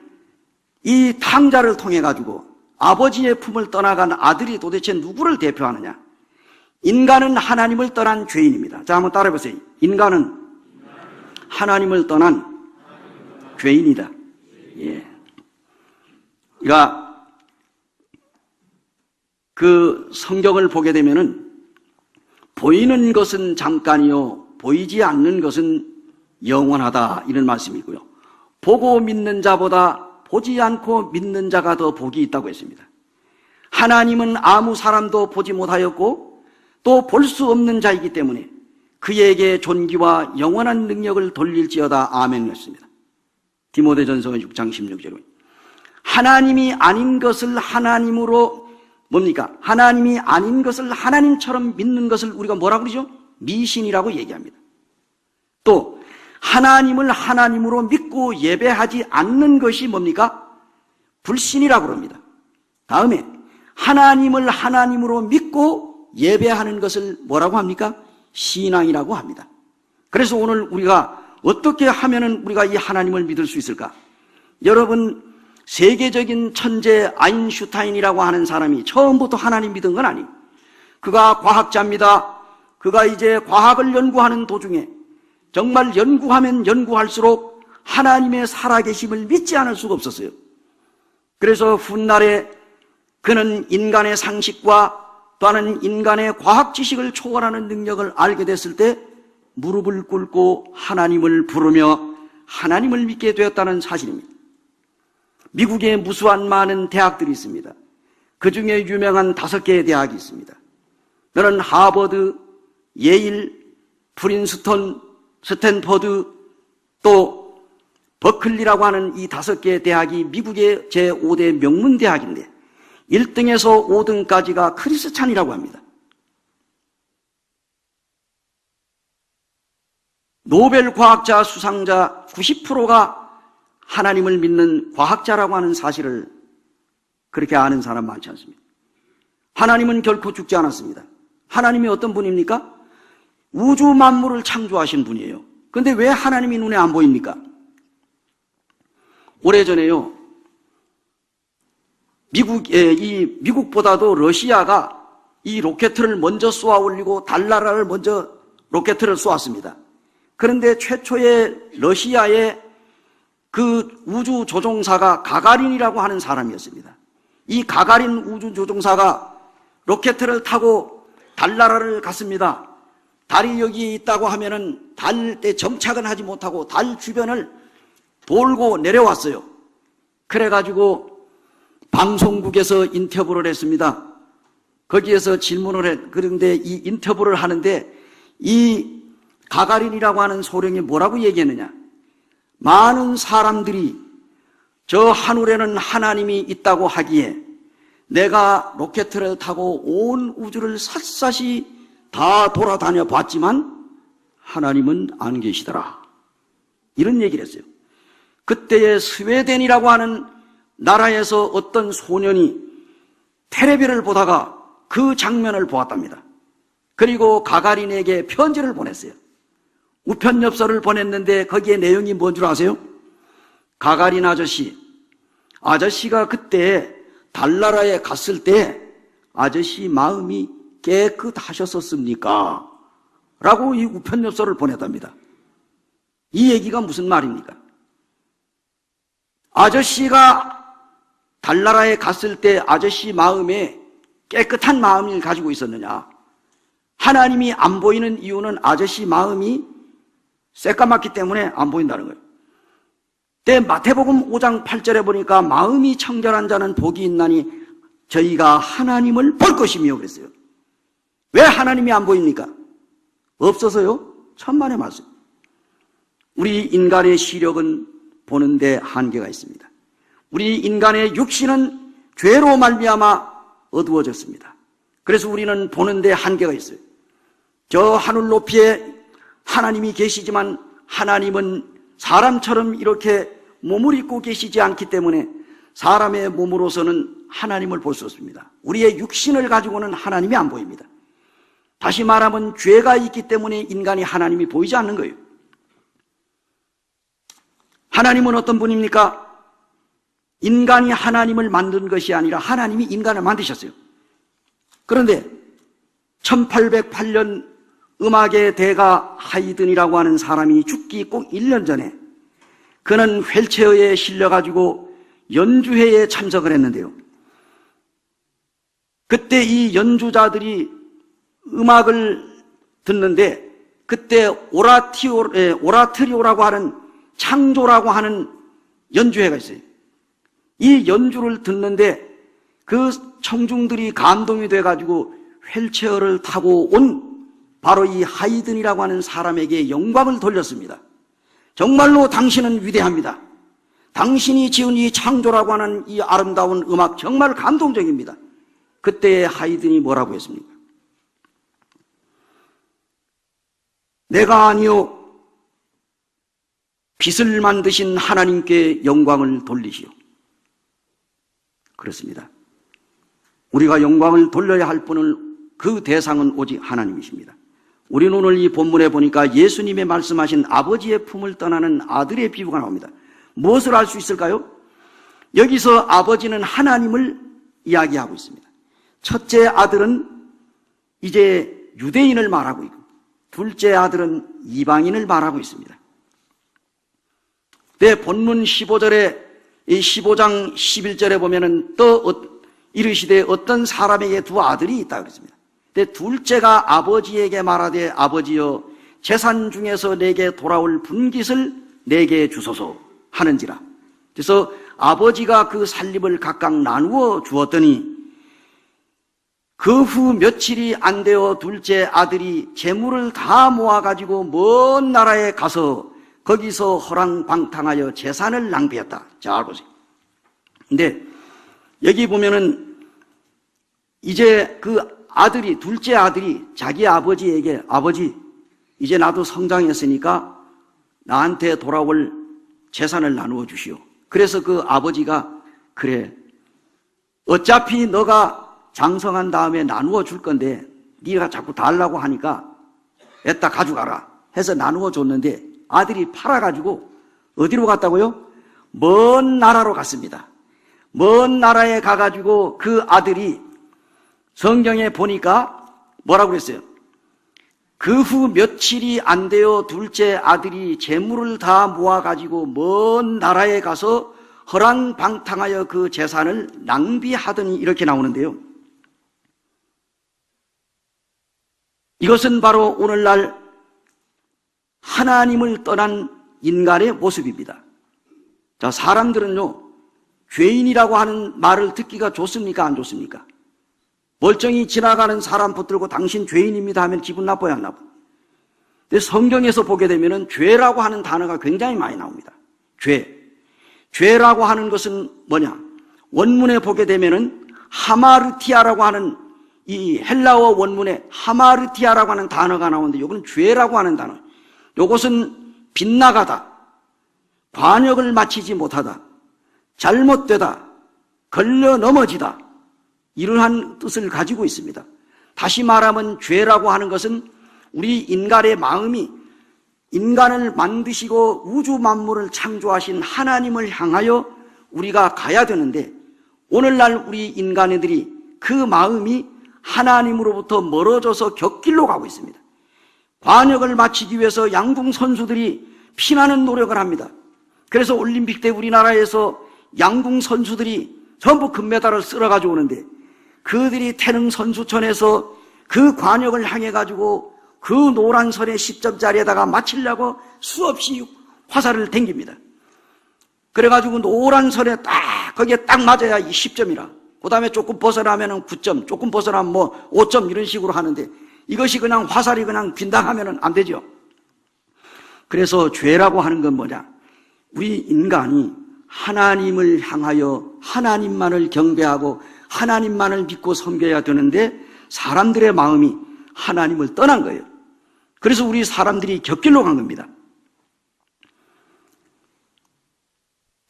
이 탕자를 통해 가지고 아버지의 품을 떠나간 아들이 도대체 누구를 대표하느냐? 인간은 하나님을 떠난 죄인입니다. 자, 한번 따라해보세요. 인간은 하나님을 떠난 죄인이다. 예. 그러니까 그 성경을 보게 되면은 보이는 것은 잠깐이요 보이지 않는 것은 영원하다, 이런 말씀이고요. 보고 믿는 자보다 보지 않고 믿는 자가 더 복이 있다고 했습니다. 하나님은 아무 사람도 보지 못하였고 또 볼 수 없는 자이기 때문에 그에게 존귀와 영원한 능력을 돌릴지어다. 아멘 했습니다. 디모데전서 6장 16절에 하나님이 아닌 것을 하나님으로 뭡니까? 하나님이 아닌 것을 하나님처럼 믿는 것을 우리가 뭐라고 그러죠? 미신이라고 얘기합니다. 또 하나님을 하나님으로 믿고 예배하지 않는 것이 뭡니까? 불신이라고 합니다. 다음에 하나님을 하나님으로 믿고 예배하는 것을 뭐라고 합니까? 신앙이라고 합니다. 그래서 오늘 우리가 어떻게 하면은 우리가 이 하나님을 믿을 수 있을까? 여러분, 세계적인 천재 아인슈타인이라고 하는 사람이 처음부터 하나님 믿은 건 아니에요. 그가 과학자입니다. 그가 이제 과학을 연구하는 도중에 정말 연구하면 연구할수록 하나님의 살아계심을 믿지 않을 수가 없었어요. 그래서 훗날에 그는 인간의 상식과 또한 인간의 과학 지식을 초월하는 능력을 알게 됐을 때 무릎을 꿇고 하나님을 부르며 하나님을 믿게 되었다는 사실입니다. 미국에 무수한 많은 대학들이 있습니다. 그 중에 유명한 5개의 대학이 있습니다. 너는 하버드, 예일, 프린스턴, 스탠퍼드, 또 버클리라고 하는 이 5개의 대학이 미국의 제5대 명문대학인데 1등에서 5등까지가 크리스찬이라고 합니다. 노벨 과학자 수상자 90%가 하나님을 믿는 과학자라고 하는 사실을 그렇게 아는 사람 많지 않습니다. 하나님은 결코 죽지 않았습니다. 하나님이 어떤 분입니까? 우주 만물을 창조하신 분이에요. 그런데 왜 하나님이 눈에 안 보입니까? 오래전에요, 미국보다도 러시아가 이 로켓을 먼저 쏘아 올리고 달나라를 먼저 로켓을 쏘았습니다. 그런데 최초의 러시아의 그 우주 조종사가 가가린이라고 하는 사람이었습니다. 이 가가린 우주 조종사가 로켓을 타고 달나라를 갔습니다. 달이 여기 있다고 하면은 달 때 정착은 하지 못하고 달 주변을 돌고 내려왔어요. 그래가지고 방송국에서 인터뷰를 했습니다. 거기에서 질문을 그런데 이 인터뷰를 하는데 이 가가린이라고 하는 소령이 뭐라고 얘기했느냐? 많은 사람들이 저 하늘에는 하나님이 있다고 하기에 내가 로켓을 타고 온 우주를 샅샅이 다 돌아다녀 봤지만 하나님은 안 계시더라. 이런 얘기를 했어요. 그때의 스웨덴이라고 하는 나라에서 어떤 소년이 텔레비를 보다가 그 장면을 보았답니다. 그리고 가가린에게 편지를 보냈어요. 우편엽서를 보냈는데 거기에 내용이 뭔 줄 아세요? 가가린 아저씨가 그때 달나라에 갔을 때 아저씨 마음이 깨끗하셨었습니까? 라고 이 우편엽서를 보냈답니다. 이 얘기가 무슨 말입니까? 아저씨가 달나라에 갔을 때 아저씨 마음에 깨끗한 마음을 가지고 있었느냐? 하나님이 안 보이는 이유는 아저씨 마음이 새까맣기 때문에 안 보인다는 거예요. 때 마태복음 5장 8절에 보니까 마음이 청결한 자는 복이 있나니 저희가 하나님을 볼 것이며 그랬어요. 왜 하나님이 안 보입니까? 없어서요? 천만의 말씀. 우리 인간의 시력은 보는데 한계가 있습니다. 우리 인간의 육신은 죄로 말미암아 어두워졌습니다. 그래서 우리는 보는데 한계가 있어요. 저 하늘 높이에 하나님이 계시지만 하나님은 사람처럼 이렇게 몸을 입고 계시지 않기 때문에 사람의 몸으로서는 하나님을 볼 수 없습니다. 우리의 육신을 가지고는 하나님이 안 보입니다. 다시 말하면 죄가 있기 때문에 인간이 하나님이 보이지 않는 거예요. 하나님은 어떤 분입니까? 인간이 하나님을 만든 것이 아니라 하나님이 인간을 만드셨어요. 그런데 1808년 음악의 대가 하이든이라고 하는 사람이 죽기 꼭 1년 전에 그는 휠체어에 실려가지고 연주회에 참석을 했는데요. 그때 이 연주자들이 음악을 듣는데 그때 오라트리오라고 하는 창조라고 하는 연주회가 있어요. 이 연주를 듣는데 그 청중들이 감동이 돼가지고 휠체어를 타고 온 바로 이 하이든이라고 하는 사람에게 영광을 돌렸습니다. 정말로 당신은 위대합니다. 당신이 지은 이 창조라고 하는 이 아름다운 음악 정말 감동적입니다. 그때 하이든이 뭐라고 했습니까? 내가 아니요 빛을 만드신 하나님께 영광을 돌리시오. 그렇습니다. 우리가 영광을 돌려야 할 분은 그 대상은 오직 하나님이십니다. 우리는 오늘 이 본문에 보니까 예수님의 말씀하신 아버지의 품을 떠나는 아들의 비유가 나옵니다. 무엇을 알 수 있을까요? 여기서 아버지는 하나님을 이야기하고 있습니다. 첫째 아들은 이제 유대인을 말하고 있고 둘째 아들은 이방인을 말하고 있습니다. 내 본문 15절에 이 15장 11절에 보면은 또 이르시되 어떤 사람에게 두 아들이 있다 그랬습니다. 근데 둘째가 아버지에게 말하되 아버지여 재산 중에서 내게 돌아올 분깃을 내게 주소서 하는지라. 그래서 아버지가 그 살림을 각각 나누어 주었더니 그 후 며칠이 안 되어 둘째 아들이 재물을 다 모아가지고 먼 나라에 가서 거기서 허랑방탕하여 재산을 낭비했다. 잘 보세요. 근데 여기 보면은 이제 그 아들이, 둘째 아들이 자기 아버지에게 아버지, 이제 나도 성장했으니까 나한테 돌아올 재산을 나누어 주시오. 그래서 그 아버지가 그래, 어차피 너가 장성한 다음에 나누어 줄 건데 네가 자꾸 달라고 하니까 애따 가져가라 해서 나누어 줬는데 아들이 팔아가지고 어디로 갔다고요? 먼 나라로 갔습니다. 먼 나라에 가가지고 그 아들이 성경에 보니까 뭐라고 그랬어요? 그 후 며칠이 안 되어 둘째 아들이 재물을 다 모아가지고 먼 나라에 가서 허랑방탕하여 그 재산을 낭비하더니 이렇게 나오는데요. 이것은 바로 오늘날 하나님을 떠난 인간의 모습입니다. 자, 사람들은요, 죄인이라고 하는 말을 듣기가 좋습니까? 안 좋습니까? 멀쩡히 지나가는 사람 붙들고 당신 죄인입니다 하면 기분 나빠요, 안 나빠요? 근데 성경에서 보게 되면은 죄라고 하는 단어가 굉장히 많이 나옵니다. 죄라고 하는 것은 뭐냐? 원문에 보게 되면은 하마르티아라고 하는 이 헬라어 원문에 하마르티아라고 하는 단어가 나오는데 이건 죄라고 하는 단어. 이것은 빗나가다, 관역을 마치지 못하다, 잘못되다, 걸려 넘어지다, 이러한 뜻을 가지고 있습니다. 다시 말하면 죄라고 하는 것은 우리 인간의 마음이 인간을 만드시고 우주 만물을 창조하신 하나님을 향하여 우리가 가야 되는데 오늘날 우리 인간들이 그 마음이 하나님으로부터 멀어져서 곁길로 가고 있습니다. 관역을 마치기 위해서 양궁 선수들이 피나는 노력을 합니다. 그래서 올림픽 때 우리나라에서 양궁 선수들이 전부 금메달을 쓸어 가져오는데 그들이 태릉 선수촌에서 그 관역을 향해 가지고 그 노란 선의 10점짜리에다가 맞추려고 수없이 화살을 댕깁니다. 그래가지고 노란 선에 거기에 딱 맞아야 이 10점이라. 그 다음에 조금 벗어나면 9점, 조금 벗어나면 5점 이런 식으로 하는데 이것이 그냥 화살이 그냥 빈당하면 안 되죠. 그래서 죄라고 하는 건 뭐냐? 우리 인간이 하나님을 향하여 하나님만을 경배하고 하나님만을 믿고 섬겨야 되는데 사람들의 마음이 하나님을 떠난 거예요. 그래서 우리 사람들이 곁길로 간 겁니다.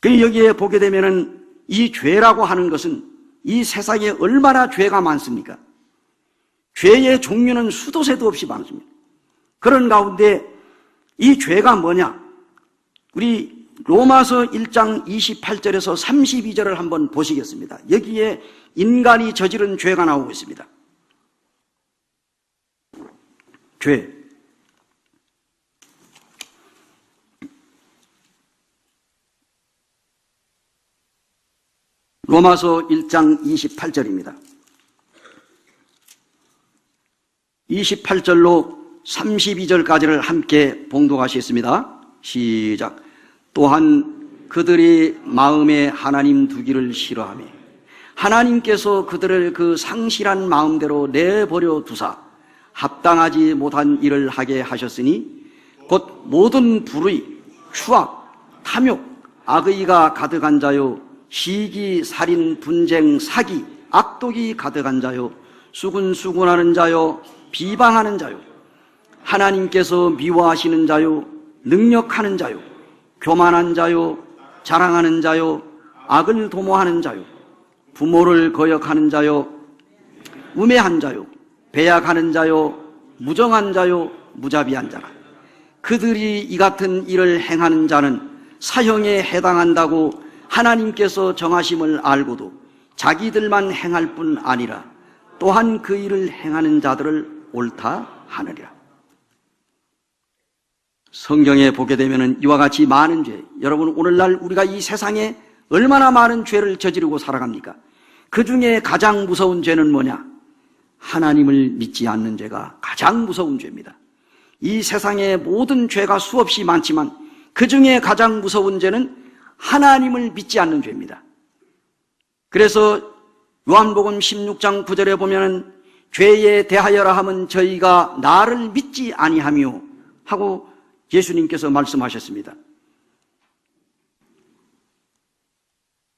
여기에 보게 되면은 이 죄라고 하는 것은 이 세상에 얼마나 죄가 많습니까? 죄의 종류는 수도 세도 없이 많습니다. 그런 가운데 이 죄가 뭐냐? 우리 로마서 1장 28절에서 32절을 한번 보시겠습니다. 여기에 인간이 저지른 죄가 나오고 있습니다. 죄. 로마서 1장 28절입니다. 28절로 32절까지를 함께 봉독하시겠습니다. 시작. 또한 그들이 마음에 하나님 두기를 싫어하며 하나님께서 그들을 그 상실한 마음대로 내버려 두사 합당하지 못한 일을 하게 하셨으니 곧 모든 불의, 추악, 탐욕, 악의가 가득한 자요 시기, 살인, 분쟁, 사기, 악독이 가득한 자요 수군수군하는 자요 비방하는 자요 하나님께서 미워하시는 자요 능력하는 자요 교만한 자요 자랑하는 자요 악을 도모하는 자요 부모를 거역하는 자요 우매한 자요 배약하는 자요 무정한 자요 무자비한 자라. 그들이 이 같은 일을 행하는 자는 사형에 해당한다고 하나님께서 정하심을 알고도 자기들만 행할 뿐 아니라 또한 그 일을 행하는 자들을 옳다 하느니라. 성경에 보게 되면 이와 같이 많은 죄, 여러분 오늘날 우리가 이 세상에 얼마나 많은 죄를 저지르고 살아갑니까? 그 중에 가장 무서운 죄는 뭐냐? 하나님을 믿지 않는 죄가 가장 무서운 죄입니다. 이 세상의 모든 죄가 수없이 많지만 그 중에 가장 무서운 죄는 하나님을 믿지 않는 죄입니다. 그래서 요한복음 16장 9절에 보면은 죄에 대하여라 함은 저희가 나를 믿지 아니하며 하고 예수님께서 말씀하셨습니다.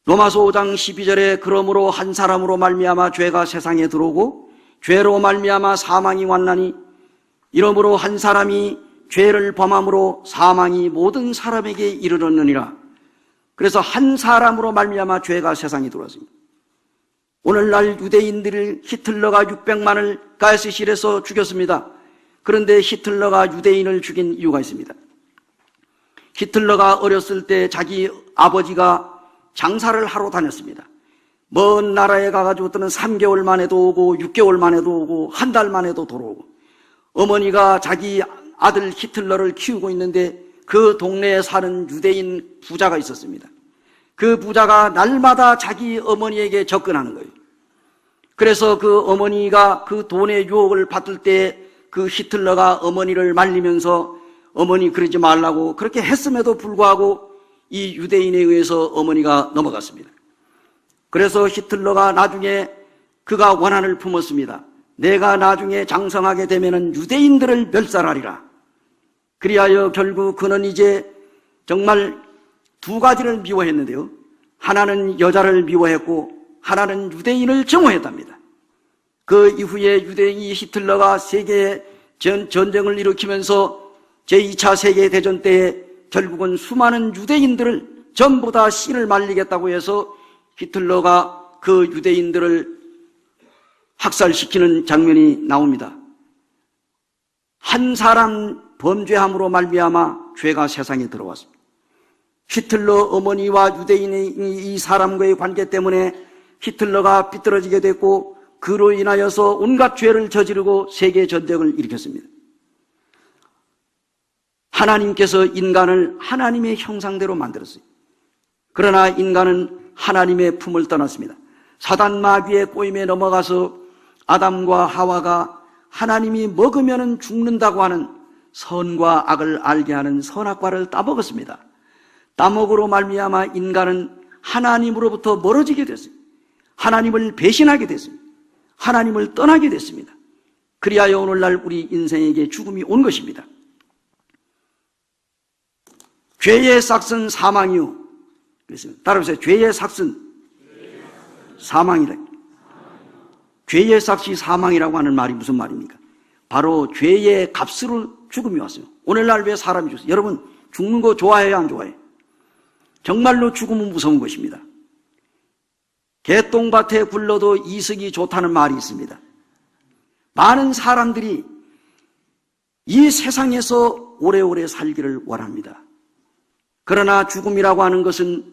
로마서 5장 12절에 그러므로 한 사람으로 말미암아 죄가 세상에 들어오고 죄로 말미암아 사망이 왔나니 이러므로 한 사람이 죄를 범함으로 사망이 모든 사람에게 이르렀느니라. 그래서 한 사람으로 말미암아 죄가 세상에 들어왔습니다. 오늘날 유대인들을 히틀러가 600만을 가스실에서 죽였습니다. 그런데 히틀러가 유대인을 죽인 이유가 있습니다. 히틀러가 어렸을 때 자기 아버지가 장사를 하러 다녔습니다. 먼 나라에 가가지고 또는 3개월 만에도 오고 6개월 만에도 오고 한 달 만에도 돌아오고, 어머니가 자기 아들 히틀러를 키우고 있는데 그 동네에 사는 유대인 부자가 있었습니다. 그 부자가 날마다 자기 어머니에게 접근하는 거예요. 그래서 그 어머니가 그 돈의 유혹을 받을 때 그 히틀러가 어머니를 말리면서 어머니 그러지 말라고 그렇게 했음에도 불구하고 이 유대인에 의해서 어머니가 넘어갔습니다. 그래서 히틀러가 나중에 그가 원한을 품었습니다. 내가 나중에 장성하게 되면은 유대인들을 멸살하리라. 그리하여 결국 그는 이제 정말 두 가지를 미워했는데요. 하나는 여자를 미워했고 하나는 유대인을 증오했답니다. 그 이후에 유대인이 히틀러가 세계 전쟁을 일으키면서 제2차 세계대전 때에 결국은 수많은 유대인들을 전부 다 씨를 말리겠다고 해서 히틀러가 그 유대인들을 학살시키는 장면이 나옵니다. 한 사람 범죄함으로 말미암아 죄가 세상에 들어왔습니다. 히틀러 어머니와 유대인의 이 사람과의 관계 때문에 히틀러가 삐뚤어지게 됐고 그로 인하여서 온갖 죄를 저지르고 세계 전쟁을 일으켰습니다. 하나님께서 인간을 하나님의 형상대로 만들었어요. 그러나 인간은 하나님의 품을 떠났습니다. 사단 마귀의 꼬임에 넘어가서 아담과 하와가 하나님이 먹으면 죽는다고 하는 선과 악을 알게 하는 선악과를 따먹었습니다. 따먹으로 말미암아 인간은 하나님으로부터 멀어지게 됐습니다. 하나님을 배신하게 됐습니다. 하나님을 떠나게 됐습니다. 그리하여 오늘날 우리 인생에게 죽음이 온 것입니다. 죄의 삭은 사망이요. 그랬습니다. 따라해보세요. 죄의 삭은 사망이라. 죄의 삭이 사망이라고 하는 말이 무슨 말입니까? 바로 죄의 값으로 죽음이 왔어요. 오늘날 왜 사람이 죽어요? 여러분 죽는 거 좋아해요, 안 좋아해요? 정말로 죽음은 무서운 것입니다. 개똥밭에 굴러도 이석이 좋다는 말이 있습니다. 많은 사람들이 이 세상에서 오래오래 살기를 원합니다. 그러나 죽음이라고 하는 것은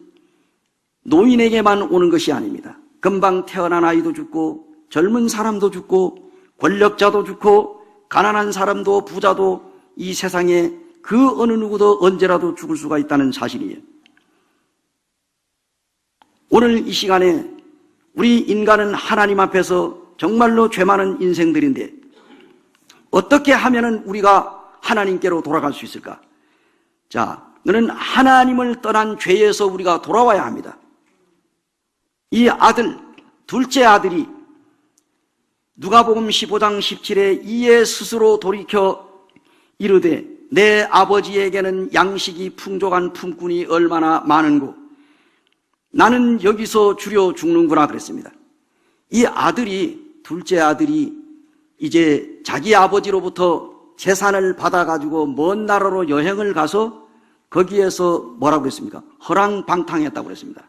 노인에게만 오는 것이 아닙니다. 금방 태어난 아이도 죽고 젊은 사람도 죽고 권력자도 죽고 가난한 사람도 부자도 이 세상에 그 어느 누구도 언제라도 죽을 수가 있다는 사실이에요. 오늘 이 시간에 우리 인간은 하나님 앞에서 정말로 죄 많은 인생들인데 어떻게 하면은 우리가 하나님께로 돌아갈 수 있을까? 자, 너는 하나님을 떠난 죄에서 우리가 돌아와야 합니다. 이 아들, 둘째 아들이 누가복음 15장 17에 이에 스스로 돌이켜 이르되 내 아버지에게는 양식이 풍족한 품꾼이 얼마나 많은고 나는 여기서 주려 죽는구나 그랬습니다. 이 아들이, 둘째 아들이 이제 자기 아버지로부터 재산을 받아가지고 먼 나라로 여행을 가서 거기에서 뭐라고 그랬습니까? 허랑방탕했다고 그랬습니다.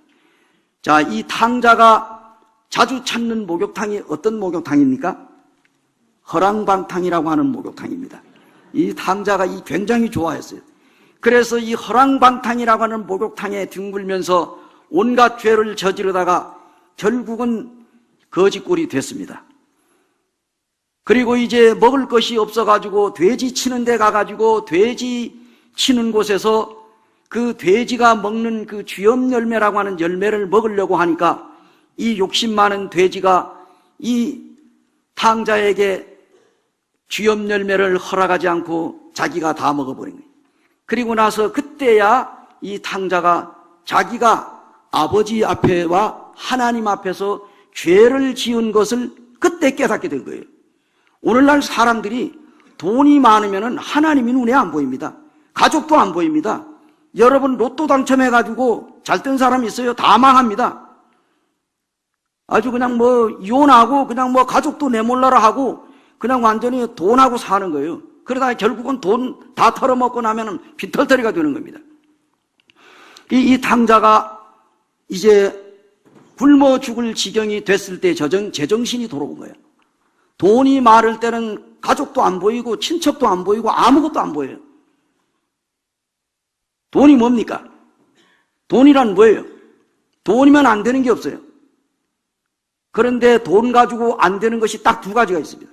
자, 이 탕자가 자주 찾는 목욕탕이 어떤 목욕탕입니까? 허랑방탕이라고 하는 목욕탕입니다. 이 탕자가 굉장히 좋아했어요. 그래서 이 허랑방탕이라고 하는 목욕탕에 뒹굴면서 온갖 죄를 저지르다가 결국은 거지꼴이 됐습니다. 그리고 이제 먹을 것이 없어가지고 돼지 치는 데 가가지고 돼지 치는 곳에서 그 돼지가 먹는 그 쥐염 열매라고 하는 열매를 먹으려고 하니까 이 욕심 많은 돼지가 이 탕자에게 쥐염 열매를 허락하지 않고 자기가 다 먹어버린 거예요. 그리고 나서 그때야 이 탕자가 자기가 아버지 앞에와 하나님 앞에서 죄를 지은 것을 그때 깨닫게 된 거예요. 오늘날 사람들이 돈이 많으면 하나님이 눈에 안 보입니다. 가족도 안 보입니다. 여러분 로또 당첨해가지고 잘 된 사람 있어요? 다 망합니다. 아주 그냥 뭐 이혼하고 그냥 뭐 가족도 내몰라라 하고 그냥 완전히 돈하고 사는 거예요. 그러다 결국은 돈 다 털어먹고 나면 빈털터리가 되는 겁니다. 이 탕자가 이제 굶어 죽을 지경이 됐을 때 제정신이 돌아온 거예요. 돈이 많을 때는 가족도 안 보이고 친척도 안 보이고 아무것도 안 보여요. 돈이 뭡니까? 돈이란 뭐예요? 돈이면 안 되는 게 없어요. 그런데 돈 가지고 안 되는 것이 딱 두 가지가 있습니다.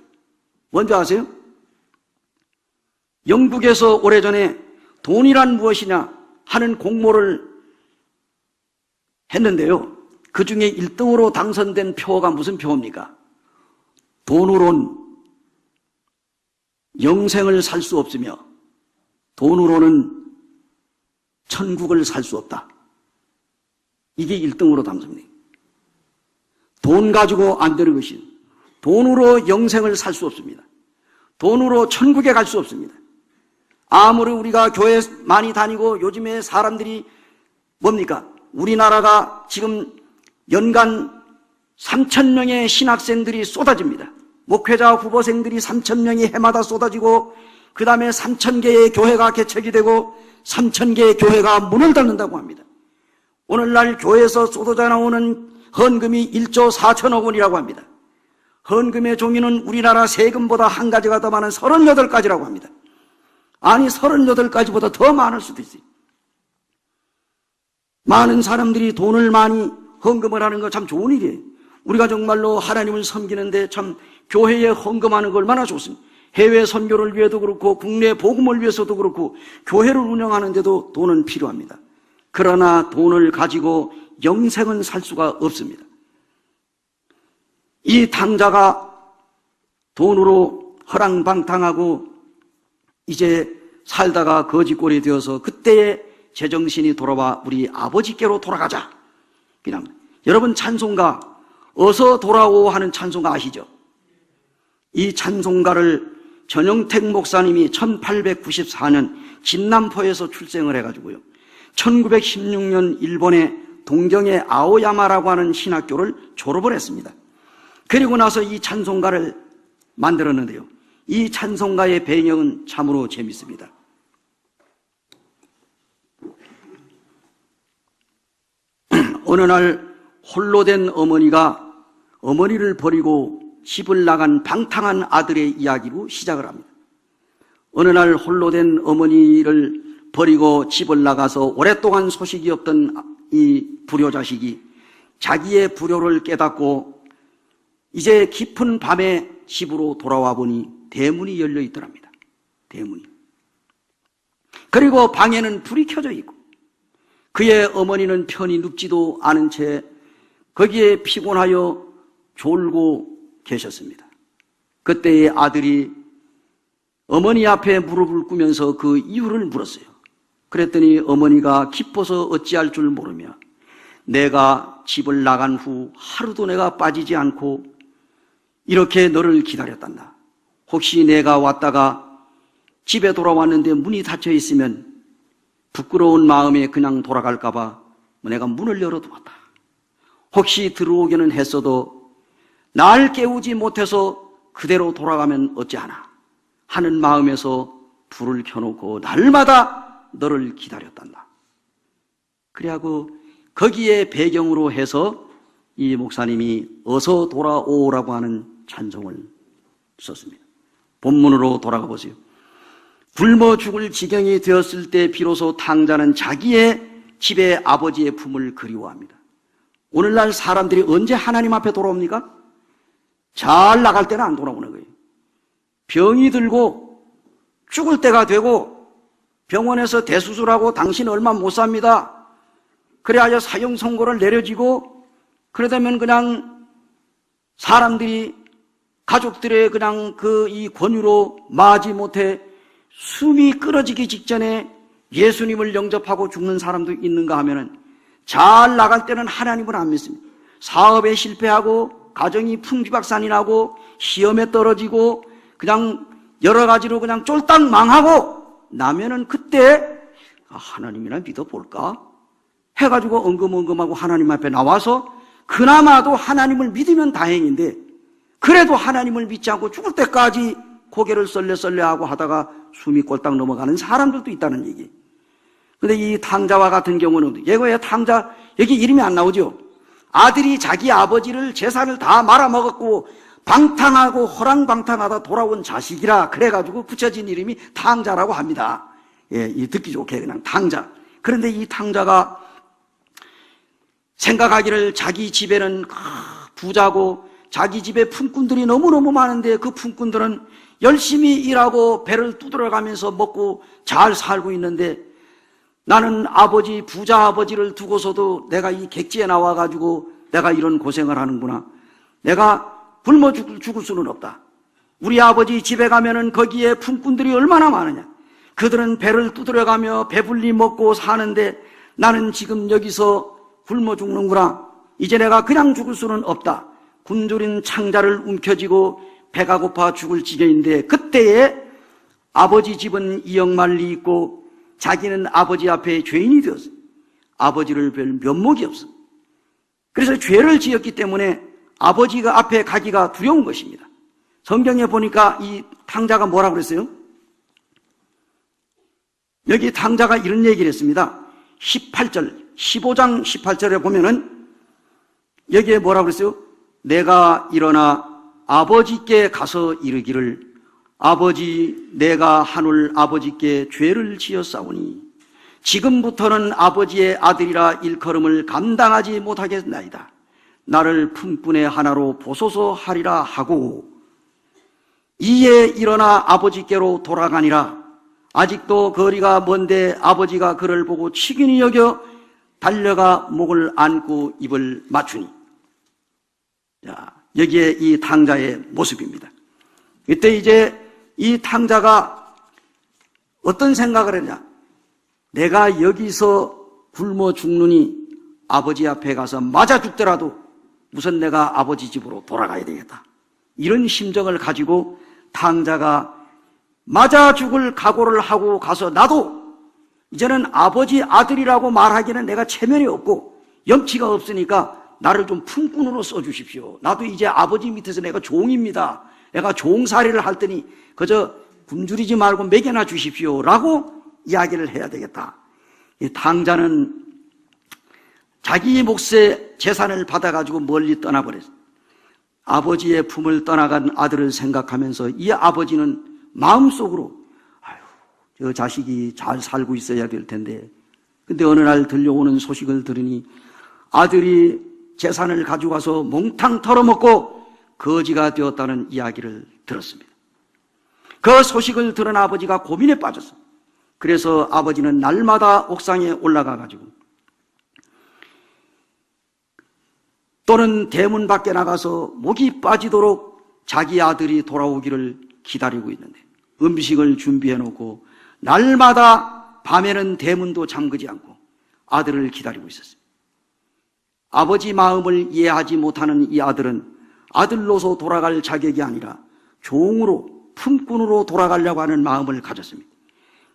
뭔지 아세요? 영국에서 오래전에 돈이란 무엇이냐 하는 공모를 했는데요. 그 중에 1등으로 당선된 표가 무슨 표입니까? 돈으론 영생을 살 수 없으며 돈으로는 천국을 살 수 없다. 이게 1등으로 당선돼요. 돈 가지고 안 되는 것이 돈으로 영생을 살 수 없습니다. 돈으로 천국에 갈 수 없습니다. 아무리 우리가 교회 많이 다니고 요즘에 사람들이 뭡니까? 우리나라가 지금 연간 3,000명의 신학생들이 쏟아집니다. 목회자 후보생들이 3,000명이 해마다 쏟아지고 그 다음에 3,000개의 교회가 개척이 되고 3,000개의 교회가 문을 닫는다고 합니다. 오늘날 교회에서 쏟아져 나오는 헌금이 1조 4천억 원이라고 합니다. 헌금의 종류는 우리나라 세금보다 한 가지가 더 많은 38가지라고 합니다. 아니 38가지보다 더 많을 수도 있어요. 많은 사람들이 돈을 많이 헌금을 하는 거 참 좋은 일이에요. 우리가 정말로 하나님을 섬기는데 참 교회에 헌금하는 거 얼마나 좋습니다. 해외 선교를 위해도 그렇고 국내 복음을 위해서도 그렇고 교회를 운영하는데도 돈은 필요합니다. 그러나 돈을 가지고 영생은 살 수가 없습니다. 이 탕자가 돈으로 허랑방탕하고 이제 살다가 거지꼴이 되어서 그때의 제정신이 돌아와 우리 아버지께로 돌아가자. 그냥 여러분 찬송가 어서 돌아오 하는 찬송가 아시죠? 이 찬송가를 전영택 목사님이 1894년 진남포에서 출생을 해가지고요. 1916년 일본의 동경의 아오야마라고 하는 신학교를 졸업을 했습니다. 그리고 나서 이 찬송가를 만들었는데요. 이 찬송가의 배경은 참으로 재밌습니다. 어느 날 홀로 된 어머니가 어머니를 버리고 집을 나간 방탕한 아들의 이야기로 시작을 합니다. 어느 날 홀로 된 어머니를 버리고 집을 나가서 오랫동안 소식이 없던 이 불효자식이 자기의 불효를 깨닫고 이제 깊은 밤에 집으로 돌아와 보니 대문이 열려 있더랍니다. 대문이. 그리고 방에는 불이 켜져 있고 그의 어머니는 편히 눕지도 않은 채 거기에 피곤하여 졸고 계셨습니다. 그때의 아들이 어머니 앞에 무릎을 꿇으면서 그 이유를 물었어요. 그랬더니 어머니가 기뻐서 어찌할 줄 모르며 내가 집을 나간 후 하루도 내가 빠지지 않고 이렇게 너를 기다렸단다. 혹시 내가 왔다가 집에 돌아왔는데 문이 닫혀 있으면 부끄러운 마음에 그냥 돌아갈까 봐 내가 문을 열어두었다. 혹시 들어오기는 했어도 날 깨우지 못해서 그대로 돌아가면 어찌하나 하는 마음에서 불을 켜놓고 날마다 너를 기다렸단다. 그래하고 거기에 배경으로 해서 이 목사님이 어서 돌아오라고 하는 찬송을 썼습니다. 본문으로 돌아가 보세요. 굶어 죽을 지경이 되었을 때 비로소 탕자는 자기의 집의 아버지의 품을 그리워합니다. 오늘날 사람들이 언제 하나님 앞에 돌아옵니까? 잘 나갈 때는 안 돌아오는 거예요. 병이 들고 죽을 때가 되고 병원에서 대수술하고 당신 얼마 못 삽니다. 그래야 사형 선고를 내려지고, 그러다면 그냥 사람들이 가족들의 그냥 이 권유로 마지 못해 숨이 끊어지기 직전에 예수님을 영접하고 죽는 사람도 있는가 하면은 잘 나갈 때는 하나님을 안 믿습니다. 사업에 실패하고 가정이 풍비박산이 나고 시험에 떨어지고 그냥 여러 가지로 그냥 쫄딱 망하고 나면은 그때 하나님이나 믿어볼까 해가지고 엉금엉금하고 하나님 앞에 나와서 그나마도 하나님을 믿으면 다행인데, 그래도 하나님을 믿지 않고 죽을 때까지 고개를 썰레썰레하고 하다가 숨이 꼴딱 넘어가는 사람들도 있다는 얘기. 근데 이 탕자와 같은 경우는, 예고에 탕자, 여기 이름이 안 나오죠? 아들이 자기 아버지를 재산을 다 말아먹었고 방탕하고 허랑방탕하다 돌아온 자식이라 그래가지고 붙여진 이름이 탕자라고 합니다. 예, 듣기 좋게 그냥 탕자. 그런데 이 탕자가 생각하기를 자기 집에는 부자고 자기 집에 품꾼들이 너무너무 많은데 그 품꾼들은 열심히 일하고 배를 두드려가면서 먹고 잘 살고 있는데, 나는 부자 아버지를 두고서도 내가 이 객지에 나와가지고 내가 이런 고생을 하는구나. 내가 굶어 죽을 수는 없다. 우리 아버지 집에 가면은 거기에 품꾼들이 얼마나 많으냐. 그들은 배를 두드려가며 배불리 먹고 사는데 나는 지금 여기서 굶어 죽는구나. 이제 내가 그냥 죽을 수는 없다. 굶주린 창자를 움켜쥐고 배가 고파 죽을 지경인데, 그때에 아버지 집은 이역말리 있고 자기는 아버지 앞에 죄인이 되었어요. 아버지를 뵐 면목이 없어. 그래서 죄를 지었기 때문에 아버지가 앞에 가기가 두려운 것입니다. 성경에 보니까 이 탕자가 뭐라고 그랬어요? 여기 탕자가 이런 얘기를 했습니다. 15장 18절에 보면은 여기에 뭐라고 그랬어요? 내가 일어나 아버지께 가서 이르기를, 아버지, 내가 하늘 아버지께 죄를 지었사오니 지금부터는 아버지의 아들이라 일컬음을 감당하지 못하겠나이다. 나를 품꾼의 하나로 보소서 하리라 하고, 이에 일어나 아버지께로 돌아가니라. 아직도 거리가 먼데 아버지가 그를 보고 치근히 여겨 달려가 목을 안고 입을 맞추니. 자, 여기에 이 탕자의 모습입니다. 이때 이제 이 탕자가 어떤 생각을 했냐? 내가 여기서 굶어 죽느니 아버지 앞에 가서 맞아 죽더라도 우선 내가 아버지 집으로 돌아가야 되겠다. 이런 심정을 가지고 탕자가 맞아 죽을 각오를 하고 가서, 나도 이제는 아버지 아들이라고 말하기는 내가 체면이 없고 염치가 없으니까 나를 좀 품꾼으로 써주십시오. 나도 이제 아버지 밑에서 내가 종입니다. 내가 종살이를 할 테니 그저 굶주리지 말고 먹여나 주십시오 라고 이야기를 해야 되겠다. 이 탕자는 자기 몫의 재산을 받아가지고 멀리 떠나버렸어요. 아버지의 품을 떠나간 아들을 생각하면서 이 아버지는 마음속으로 저 자식이 잘 살고 있어야 될 텐데, 근데 어느 날 들려오는 소식을 들으니 아들이 재산을 가져가서 몽탕 털어먹고 거지가 되었다는 이야기를 들었습니다. 그 소식을 들은 아버지가 고민에 빠졌어요. 그래서 아버지는 날마다 옥상에 올라가가지고 또는 대문 밖에 나가서 목이 빠지도록 자기 아들이 돌아오기를 기다리고 있는데, 음식을 준비해 놓고 날마다 밤에는 대문도 잠그지 않고 아들을 기다리고 있었어요. 아버지 마음을 이해하지 못하는 이 아들은 아들로서 돌아갈 자격이 아니라 종으로, 품꾼으로 돌아가려고 하는 마음을 가졌습니다.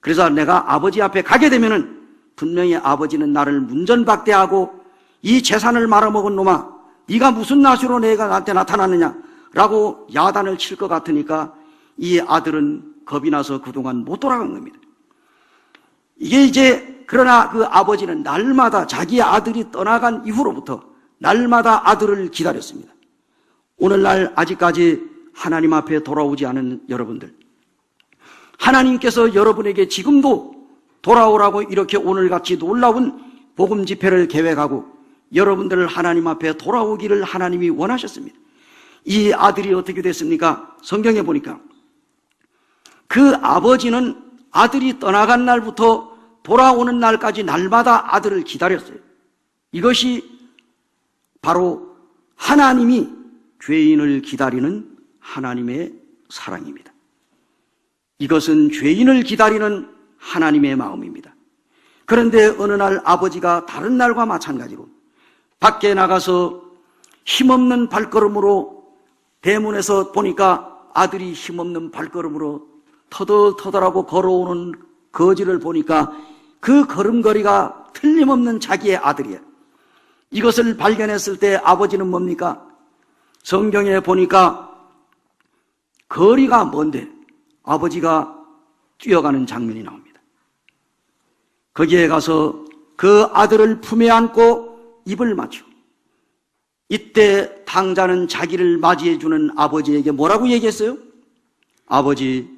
그래서 내가 아버지 앞에 가게 되면은 분명히 아버지는 나를 문전박대하고, 이 재산을 말아먹은 놈아, 네가 무슨 낯으로 내가 나한테 나타났느냐라고 야단을 칠 것 같으니까 이 아들은 겁이 나서 그동안 못 돌아간 겁니다. 이게 이제, 그러나 그 아버지는 날마다 자기 아들이 떠나간 이후로부터 날마다 아들을 기다렸습니다. 오늘날 아직까지 하나님 앞에 돌아오지 않은 여러분들, 하나님께서 여러분에게 지금도 돌아오라고 이렇게 오늘같이 놀라운 복음 집회를 계획하고 여러분들을 하나님 앞에 돌아오기를 하나님이 원하셨습니다. 이 아들이 어떻게 됐습니까? 성경에 보니까 그 아버지는 아들이 떠나간 날부터 돌아오는 날까지 날마다 아들을 기다렸어요. 이것이 바로 하나님이 죄인을 기다리는 하나님의 사랑입니다. 이것은 죄인을 기다리는 하나님의 마음입니다. 그런데 어느 날 아버지가 다른 날과 마찬가지로 밖에 나가서 힘없는 발걸음으로 대문에서 보니까 아들이 힘없는 발걸음으로 터덜터덜하고 걸어오는 거지를 보니까 그 걸음걸이가 틀림없는 자기의 아들이에요. 이것을 발견했을 때 아버지는 뭡니까? 성경에 보니까 거리가 먼데 아버지가 뛰어가는 장면이 나옵니다. 거기에 가서 그 아들을 품에 안고 입을 맞추고, 이때 탕자는 자기를 맞이해주는 아버지에게 뭐라고 얘기했어요? 아버지,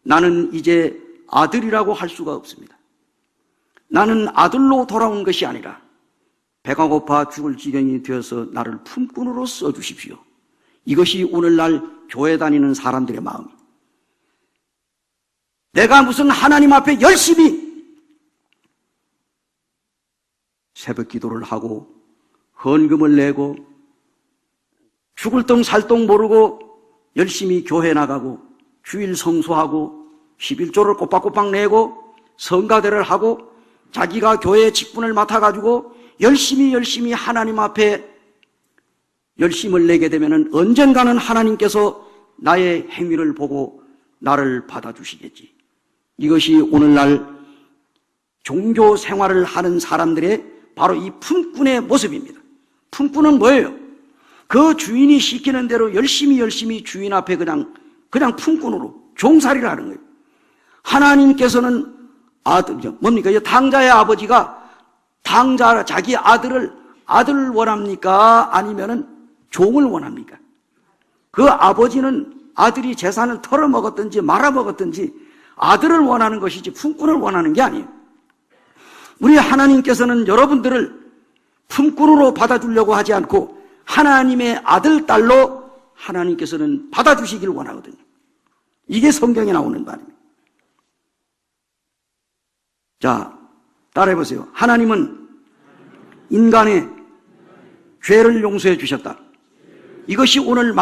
나는 이제 아들이라고 할 수가 없습니다. 나는 아들로 돌아온 것이 아니라 배가 고파 죽을 지경이 되어서 나를 품꾼으로 써주십시오. 이것이 오늘날 교회 다니는 사람들의 마음입니다. 내가 무슨 하나님 앞에 열심히 새벽 기도를 하고 헌금을 내고 죽을 똥 살 똥 모르고 열심히 교회 나가고 주일 성수하고 11조를 꼬박꼬박 내고 성가대를 하고 자기가 교회 직분을 맡아가지고 열심히 하나님 앞에 열심을 내게 되면 언젠가는 하나님께서 나의 행위를 보고 나를 받아주시겠지. 이것이 오늘날 종교 생활을 하는 사람들의 바로 이 품꾼의 모습입니다. 품꾼은 뭐예요? 그 주인이 시키는 대로 열심히 주인 앞에 그냥 품꾼으로 종살이를 하는 거예요. 하나님께서는 뭡니까? 탕자의 아버지가 자기 아들을 원합니까? 아니면은 종을 원합니까? 그 아버지는 아들이 재산을 털어먹었든지 말아먹었든지 아들을 원하는 것이지 품꾼을 원하는 게 아니에요. 우리 하나님께서는 여러분들을 품꾼으로 받아주려고 하지 않고 하나님의 아들, 딸로 하나님께서는 받아주시길 원하거든요. 이게 성경에 나오는 말입니다. 자, 따라해보세요. 하나님은 인간의 죄를 용서해 주셨다. 이것이 오늘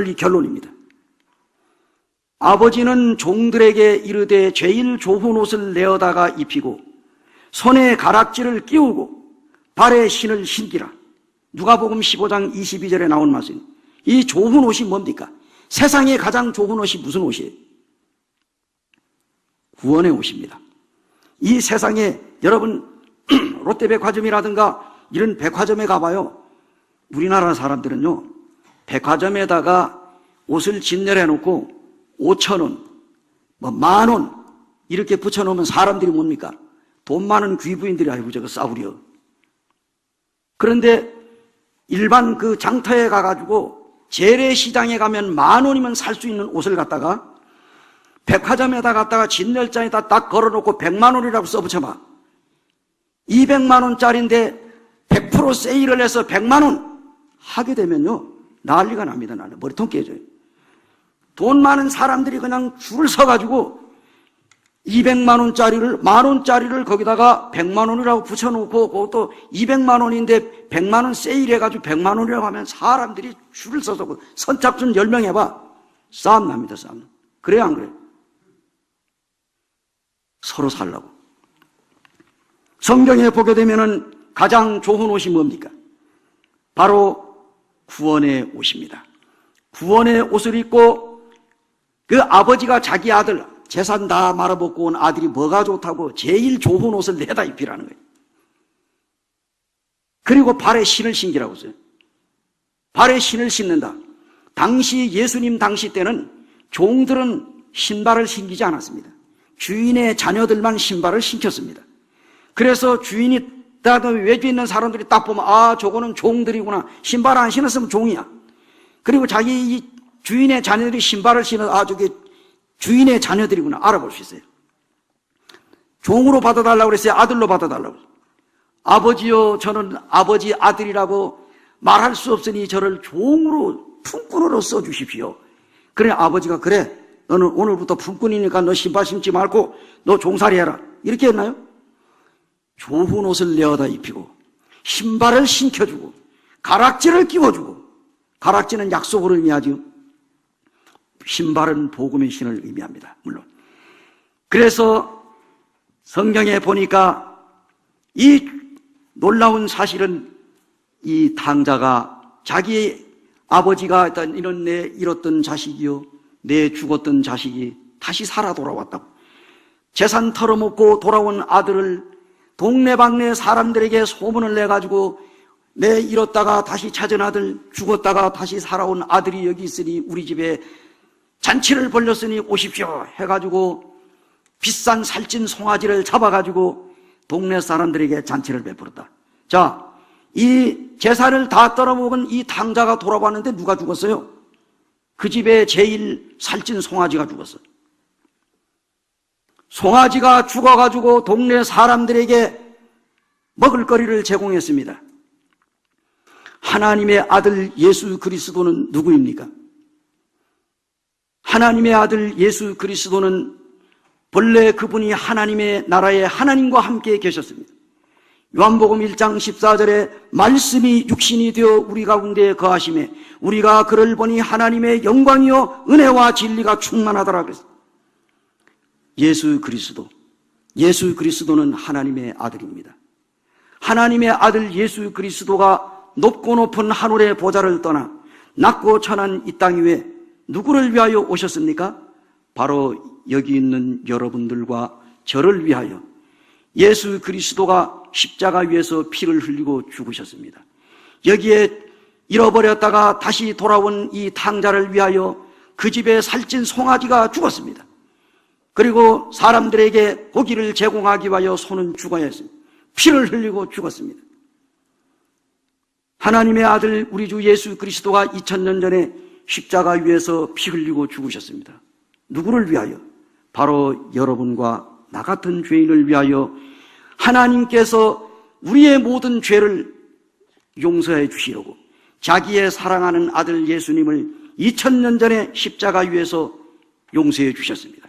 이 결론입니다. 아버지는 종들에게 이르되 제일 좋은 옷을 내어다가 입히고 손에 가락지를 끼우고 발에 신을 신기라. 누가복음 15장 22절에 나온 말씀. 이 좋은 옷이 뭡니까? 세상에 가장 좋은 옷이 무슨 옷이에요? 구원의 옷입니다. 이 세상에 여러분 롯데백화점이라든가 이런 백화점에 가봐요. 우리나라 사람들은요, 백화점에다가 옷을 진열해 놓고 5,000원, 10,000원 이렇게 붙여놓으면 사람들이 뭡니까? 돈 많은 귀부인들이 아이고 저거 싸구려. 그런데 일반 그 장터에 가가지고 재래시장에 가면 10,000원이면 살 수 있는 옷을 갖다가 백화점에다 갖다가 진열장에다 딱 걸어놓고 100,000원이라고 써붙여봐. 200만원짜리인데 100% 세일을 해서 100만원 하게 되면요, 난리가 납니다. 나는 머리통 깨져요. 돈 많은 사람들이 그냥 줄을 서가지고 200만원짜리를, 만원짜리를 거기다가 100만원이라고 붙여놓고 그것도 200만원인데 100만원 세일해가지고 100만원이라고 하면 사람들이 줄을 서서 선착순 10명 해봐. 싸움 납니다, 싸움. 그래요, 안 그래요? 서로 살라고. 성경에 보게 되면은 가장 좋은 옷이 뭡니까? 바로 구원의 옷입니다. 구원의 옷을 입고 그 아버지가 자기 아들, 재산 다 말아먹고 온 아들이 뭐가 좋다고 제일 좋은 옷을 내다 입히라는 거예요. 그리고 발에 신을 신기라고 했어요. 발에 신을 신는다. 당시 예수님 당시 때는 종들은 신발을 신기지 않았습니다. 주인의 자녀들만 신발을 신겼습니다. 그래서 주인이 외주에 있는 사람들이 딱 보면 아, 저거는 종들이구나. 신발 안 신었으면 종이야. 그리고 자기 주인의 자녀들이 신발을 신어 아, 저게 주인의 자녀들이구나 알아볼 수 있어요. 종으로 받아달라고 그랬어요? 아들로 받아달라고? 아버지요, 저는 아버지 아들이라고 말할 수 없으니 저를 종으로 품꾼으로 써주십시오. 그래 아버지가 그래 너는 오늘부터 품꾼이니까 너 신발 신지 말고 너 종살이 해라. 이렇게 했나요? 좋은 옷을 내어다 입히고 신발을 신겨주고 가락지를 끼워주고, 가락지는 약속을 의미하죠. 신발은 복음의 신을 의미합니다. 물론. 그래서 성경에 보니까 이 놀라운 사실은 이 탕자가 자기 아버지가 일단 이런 내 잃었던 자식이요, 내 죽었던 자식이 다시 살아 돌아왔다고. 재산 털어먹고 돌아온 아들을 동네방네 사람들에게 소문을 내가지고 내 잃었다가 다시 찾은 아들, 죽었다가 다시 살아온 아들이 여기 있으니 우리 집에 잔치를 벌렸으니 오십시오 해가지고 비싼 살찐 송아지를 잡아가지고 동네 사람들에게 잔치를 베풀었다. 자, 이 재산을 다 떨어먹은 이 탕자가 돌아왔는데 누가 죽었어요? 그 집에 제일 살찐 송아지가 죽었어. 송아지가 죽어가지고 동네 사람들에게 먹을거리를 제공했습니다. 하나님의 아들 예수 그리스도는 누구입니까? 하나님의 아들 예수 그리스도는 본래 그분이 하나님의 나라의 하나님과 함께 계셨습니다. 요한복음 1장 14절에 말씀이 육신이 되어 우리 가운데 거하심에 우리가 그를 보니 하나님의 영광이요 은혜와 진리가 충만하더라 그랬습니다. 예수 그리스도는 하나님의 아들입니다. 하나님의 아들 예수 그리스도가 높고 높은 하늘의 보좌를 떠나 낮고 천한 이 땅 위에 누구를 위하여 오셨습니까? 바로 여기 있는 여러분들과 저를 위하여 예수 그리스도가 십자가 위에서 피를 흘리고 죽으셨습니다. 여기에 잃어버렸다가 다시 돌아온 이 탕자를 위하여 그 집에 살찐 송아지가 죽었습니다. 그리고 사람들에게 고기를 제공하기 위하여 소는 죽어야 했습니다. 피를 흘리고 죽었습니다. 하나님의 아들 우리 주 예수 그리스도가 2000년 전에 십자가 위에서 피 흘리고 죽으셨습니다. 누구를 위하여? 바로 여러분과 나 같은 죄인을 위하여 하나님께서 우리의 모든 죄를 용서해 주시려고 자기의 사랑하는 아들 예수님을 2000년 전에 십자가 위에서 용서해 주셨습니다.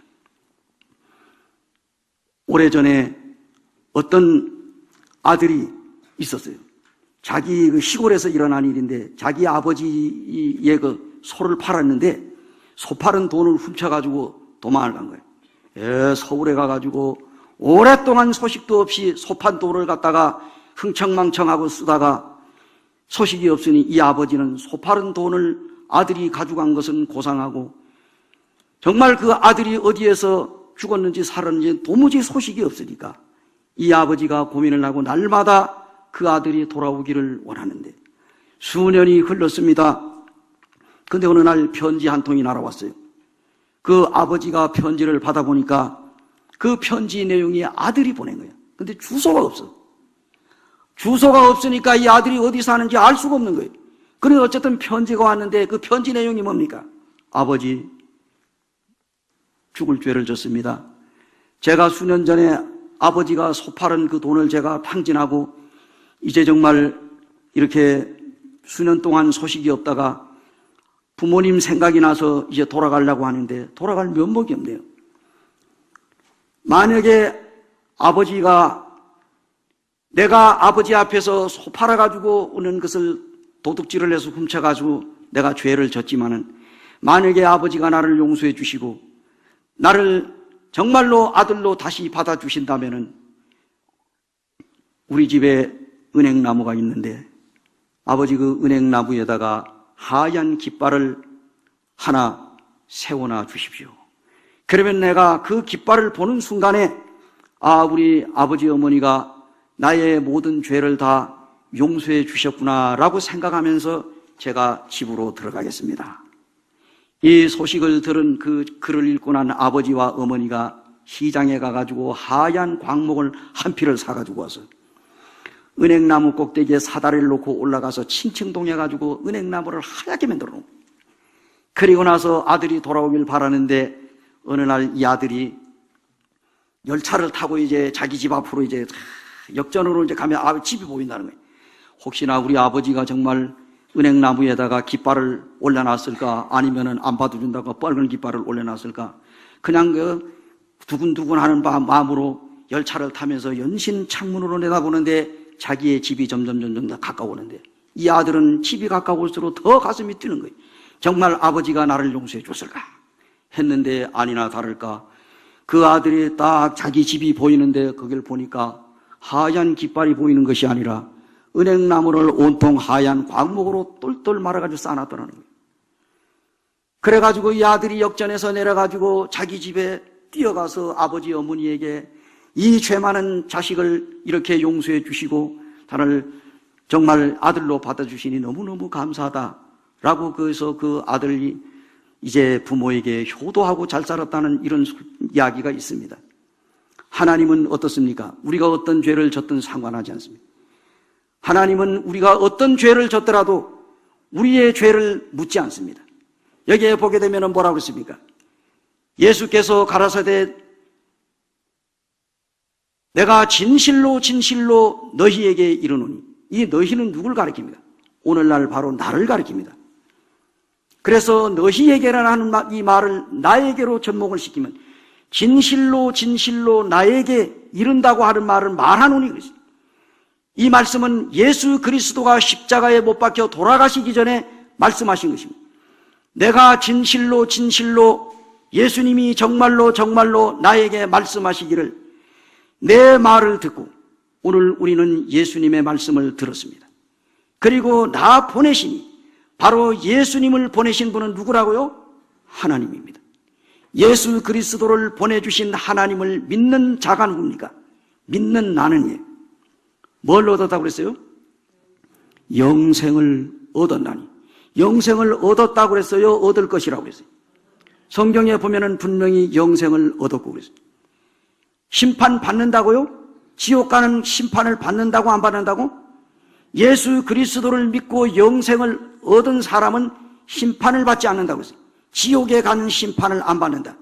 오래전에 어떤 아들이 있었어요. 자기 그 시골에서 일어난 일인데 자기 아버지의 그 소를 팔았는데 소 파는 돈을 훔쳐가지고 도망을 간 거예요. 서울에 가가지고 오랫동안 소식도 없이 소 판 돈을 갖다가 흥청망청하고 쓰다가 소식이 없으니 이 아버지는 소 파는 돈을 아들이 가져간 것은 고상하고 정말 그 아들이 어디에서 죽었는지 살았는지 도무지 소식이 없으니까 이 아버지가 고민을 하고 날마다 그 아들이 돌아오기를 원하는데 수년이 흘렀습니다. 근데 어느 날 편지 한 통이 날아왔어요. 그 아버지가 편지를 받아보니까 그 편지 내용이 아들이 보낸 거예요. 근데 주소가 없어. 주소가 없으니까 이 아들이 어디 사는지 알 수가 없는 거예요. 그래서 어쨌든 편지가 왔는데 그 편지 내용이 뭡니까? 아버지, 죽을 죄를 졌습니다. 제가 수년 전에 아버지가 소 파는 그 돈을 제가 탕진하고 이제 정말 이렇게 수년 동안 소식이 없다가 부모님 생각이 나서 이제 돌아가려고 하는데 돌아갈 면목이 없네요. 만약에 아버지가 내가 아버지 앞에서 소 팔아가지고 오는 것을 도둑질을 해서 훔쳐가지고 내가 죄를 졌지만은 만약에 아버지가 나를 용서해 주시고 나를 정말로 아들로 다시 받아주신다면은 우리 집에 은행나무가 있는데 아버지 그 은행나무에다가 하얀 깃발을 하나 세워놔 주십시오. 그러면 내가 그 깃발을 보는 순간에 우리 아버지 어머니가 나의 모든 죄를 다 용서해 주셨구나라고 생각하면서 제가 집으로 들어가겠습니다. 이 소식을 들은 그 글을 읽고 난 아버지와 어머니가 시장에 가가지고 하얀 광목을 한 피를 사가지고 와서 은행나무 꼭대기에 사다리를 놓고 올라가서 칭칭동해가지고 은행나무를 하얗게 만들어 놓은 거예요. 그리고 나서 아들이 돌아오길 바라는데 어느 날 이 아들이 열차를 타고 이제 자기 집 앞으로 이제 역전으로 이제 가면 집이 보인다는 거예요. 혹시나 우리 아버지가 정말 은행나무에다가 깃발을 올려놨을까? 아니면은 안 받아준다고 빨간 깃발을 올려놨을까? 그냥 그 두근두근하는 마음으로 열차를 타면서 연신 창문으로 내다보는데 자기의 집이 점점 더 가까워오는데, 이 아들은 집이 가까울수록 더 가슴이 뛰는 거예요. 정말 아버지가 나를 용서해 줬을까 했는데, 아니나 다를까 그 아들이 딱 자기 집이 보이는데 거길 보니까 하얀 깃발이 보이는 것이 아니라 은행나무를 온통 하얀 광목으로 똘똘 말아가지고 쌓아놨더라는 거예요. 그래가지고 이 아들이 역전해서 내려가지고 자기 집에 뛰어가서 아버지 어머니에게 이 죄 많은 자식을 이렇게 용서해 주시고 나를 정말 아들로 받아주시니 너무너무 감사하다라고, 그래서 그 아들이 이제 부모에게 효도하고 잘 살았다는 이런 이야기가 있습니다. 하나님은 어떻습니까? 우리가 어떤 죄를 졌든 상관하지 않습니다. 하나님은 우리가 어떤 죄를 졌더라도 우리의 죄를 묻지 않습니다. 여기에 보게 되면 뭐라고 했습니까? 예수께서 가라사대 내가 진실로 진실로 너희에게 이르노니, 이 너희는 누굴 가리킵니다? 오늘날 바로 나를 가리킵니다. 그래서 너희에게라는 이 말을 나에게로 접목을 시키면 진실로 진실로 나에게 이른다고 하는 말을 말하노니, 이 말씀은 예수 그리스도가 십자가에 못 박혀 돌아가시기 전에 말씀하신 것입니다. 내가 진실로 진실로, 예수님이 정말로 정말로 나에게 말씀하시기를 내 말을 듣고, 오늘 우리는 예수님의 말씀을 들었습니다. 그리고 나 보내시니, 바로 예수님을 보내신 분은 누구라고요? 하나님입니다. 예수 그리스도를 보내주신 하나님을 믿는 자가 누굽니까? 믿는 나는요. 뭘 얻었다고 그랬어요? 영생을 얻었나니. 영생을 얻었다고 그랬어요? 얻을 것이라고 그랬어요? 성경에 보면은 분명히 영생을 얻었고 그랬어요. 심판 받는다고요? 지옥 가는 심판을 받는다고 안 받는다고? 예수 그리스도를 믿고 영생을 얻은 사람은 심판을 받지 않는다고 했어요. 지옥에 가는 심판을 안 받는다.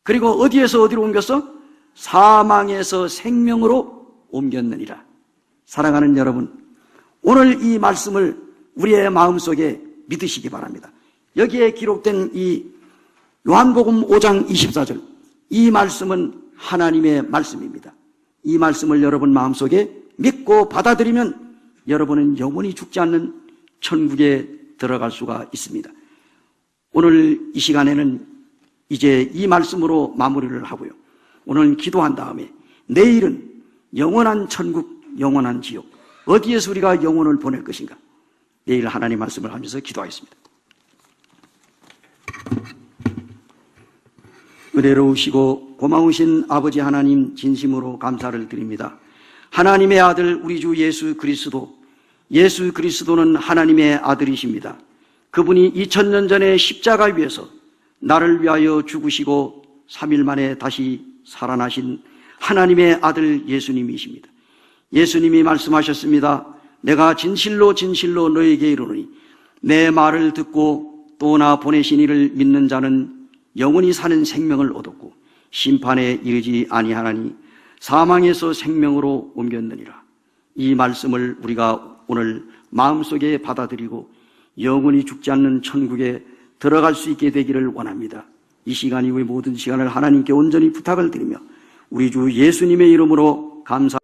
그리고 어디에서 어디로 옮겼어? 사망에서 생명으로 옮겼느니라. 사랑하는 여러분, 오늘 이 말씀을 우리의 마음속에 믿으시기 바랍니다. 여기에 기록된 이 요한복음 5장 24절, 이 말씀은 하나님의 말씀입니다. 이 말씀을 여러분 마음속에 믿고 받아들이면 여러분은 영원히 죽지 않는 천국에 들어갈 수가 있습니다. 오늘 이 시간에는 이제 이 말씀으로 마무리를 하고요. 오늘 기도한 다음에 내일은 영원한 천국, 영원한 지옥, 어디에서 우리가 영혼을 보낼 것인가, 내일 하나님 말씀을 하면서 기도하겠습니다. 은혜로우시고 고마우신 아버지 하나님, 진심으로 감사를 드립니다. 하나님의 아들 우리 주 예수 그리스도, 예수 그리스도는 하나님의 아들이십니다. 그분이 2000년 전에 십자가 위에서 나를 위하여 죽으시고 3일 만에 다시 살아나신 하나님의 아들 예수님이십니다. 예수님이 말씀하셨습니다. 내가 진실로 진실로 너에게 이르노니 내 말을 듣고 또 나 보내신 이를 믿는 자는 영원히 사는 생명을 얻었고 심판에 이르지 아니하나니 사망에서 생명으로 옮겼느니라. 이 말씀을 우리가 오늘 마음속에 받아들이고 영원히 죽지 않는 천국에 들어갈 수 있게 되기를 원합니다. 이 시간 이후의 모든 시간을 하나님께 온전히 부탁을 드리며 우리 주 예수님의 이름으로 감사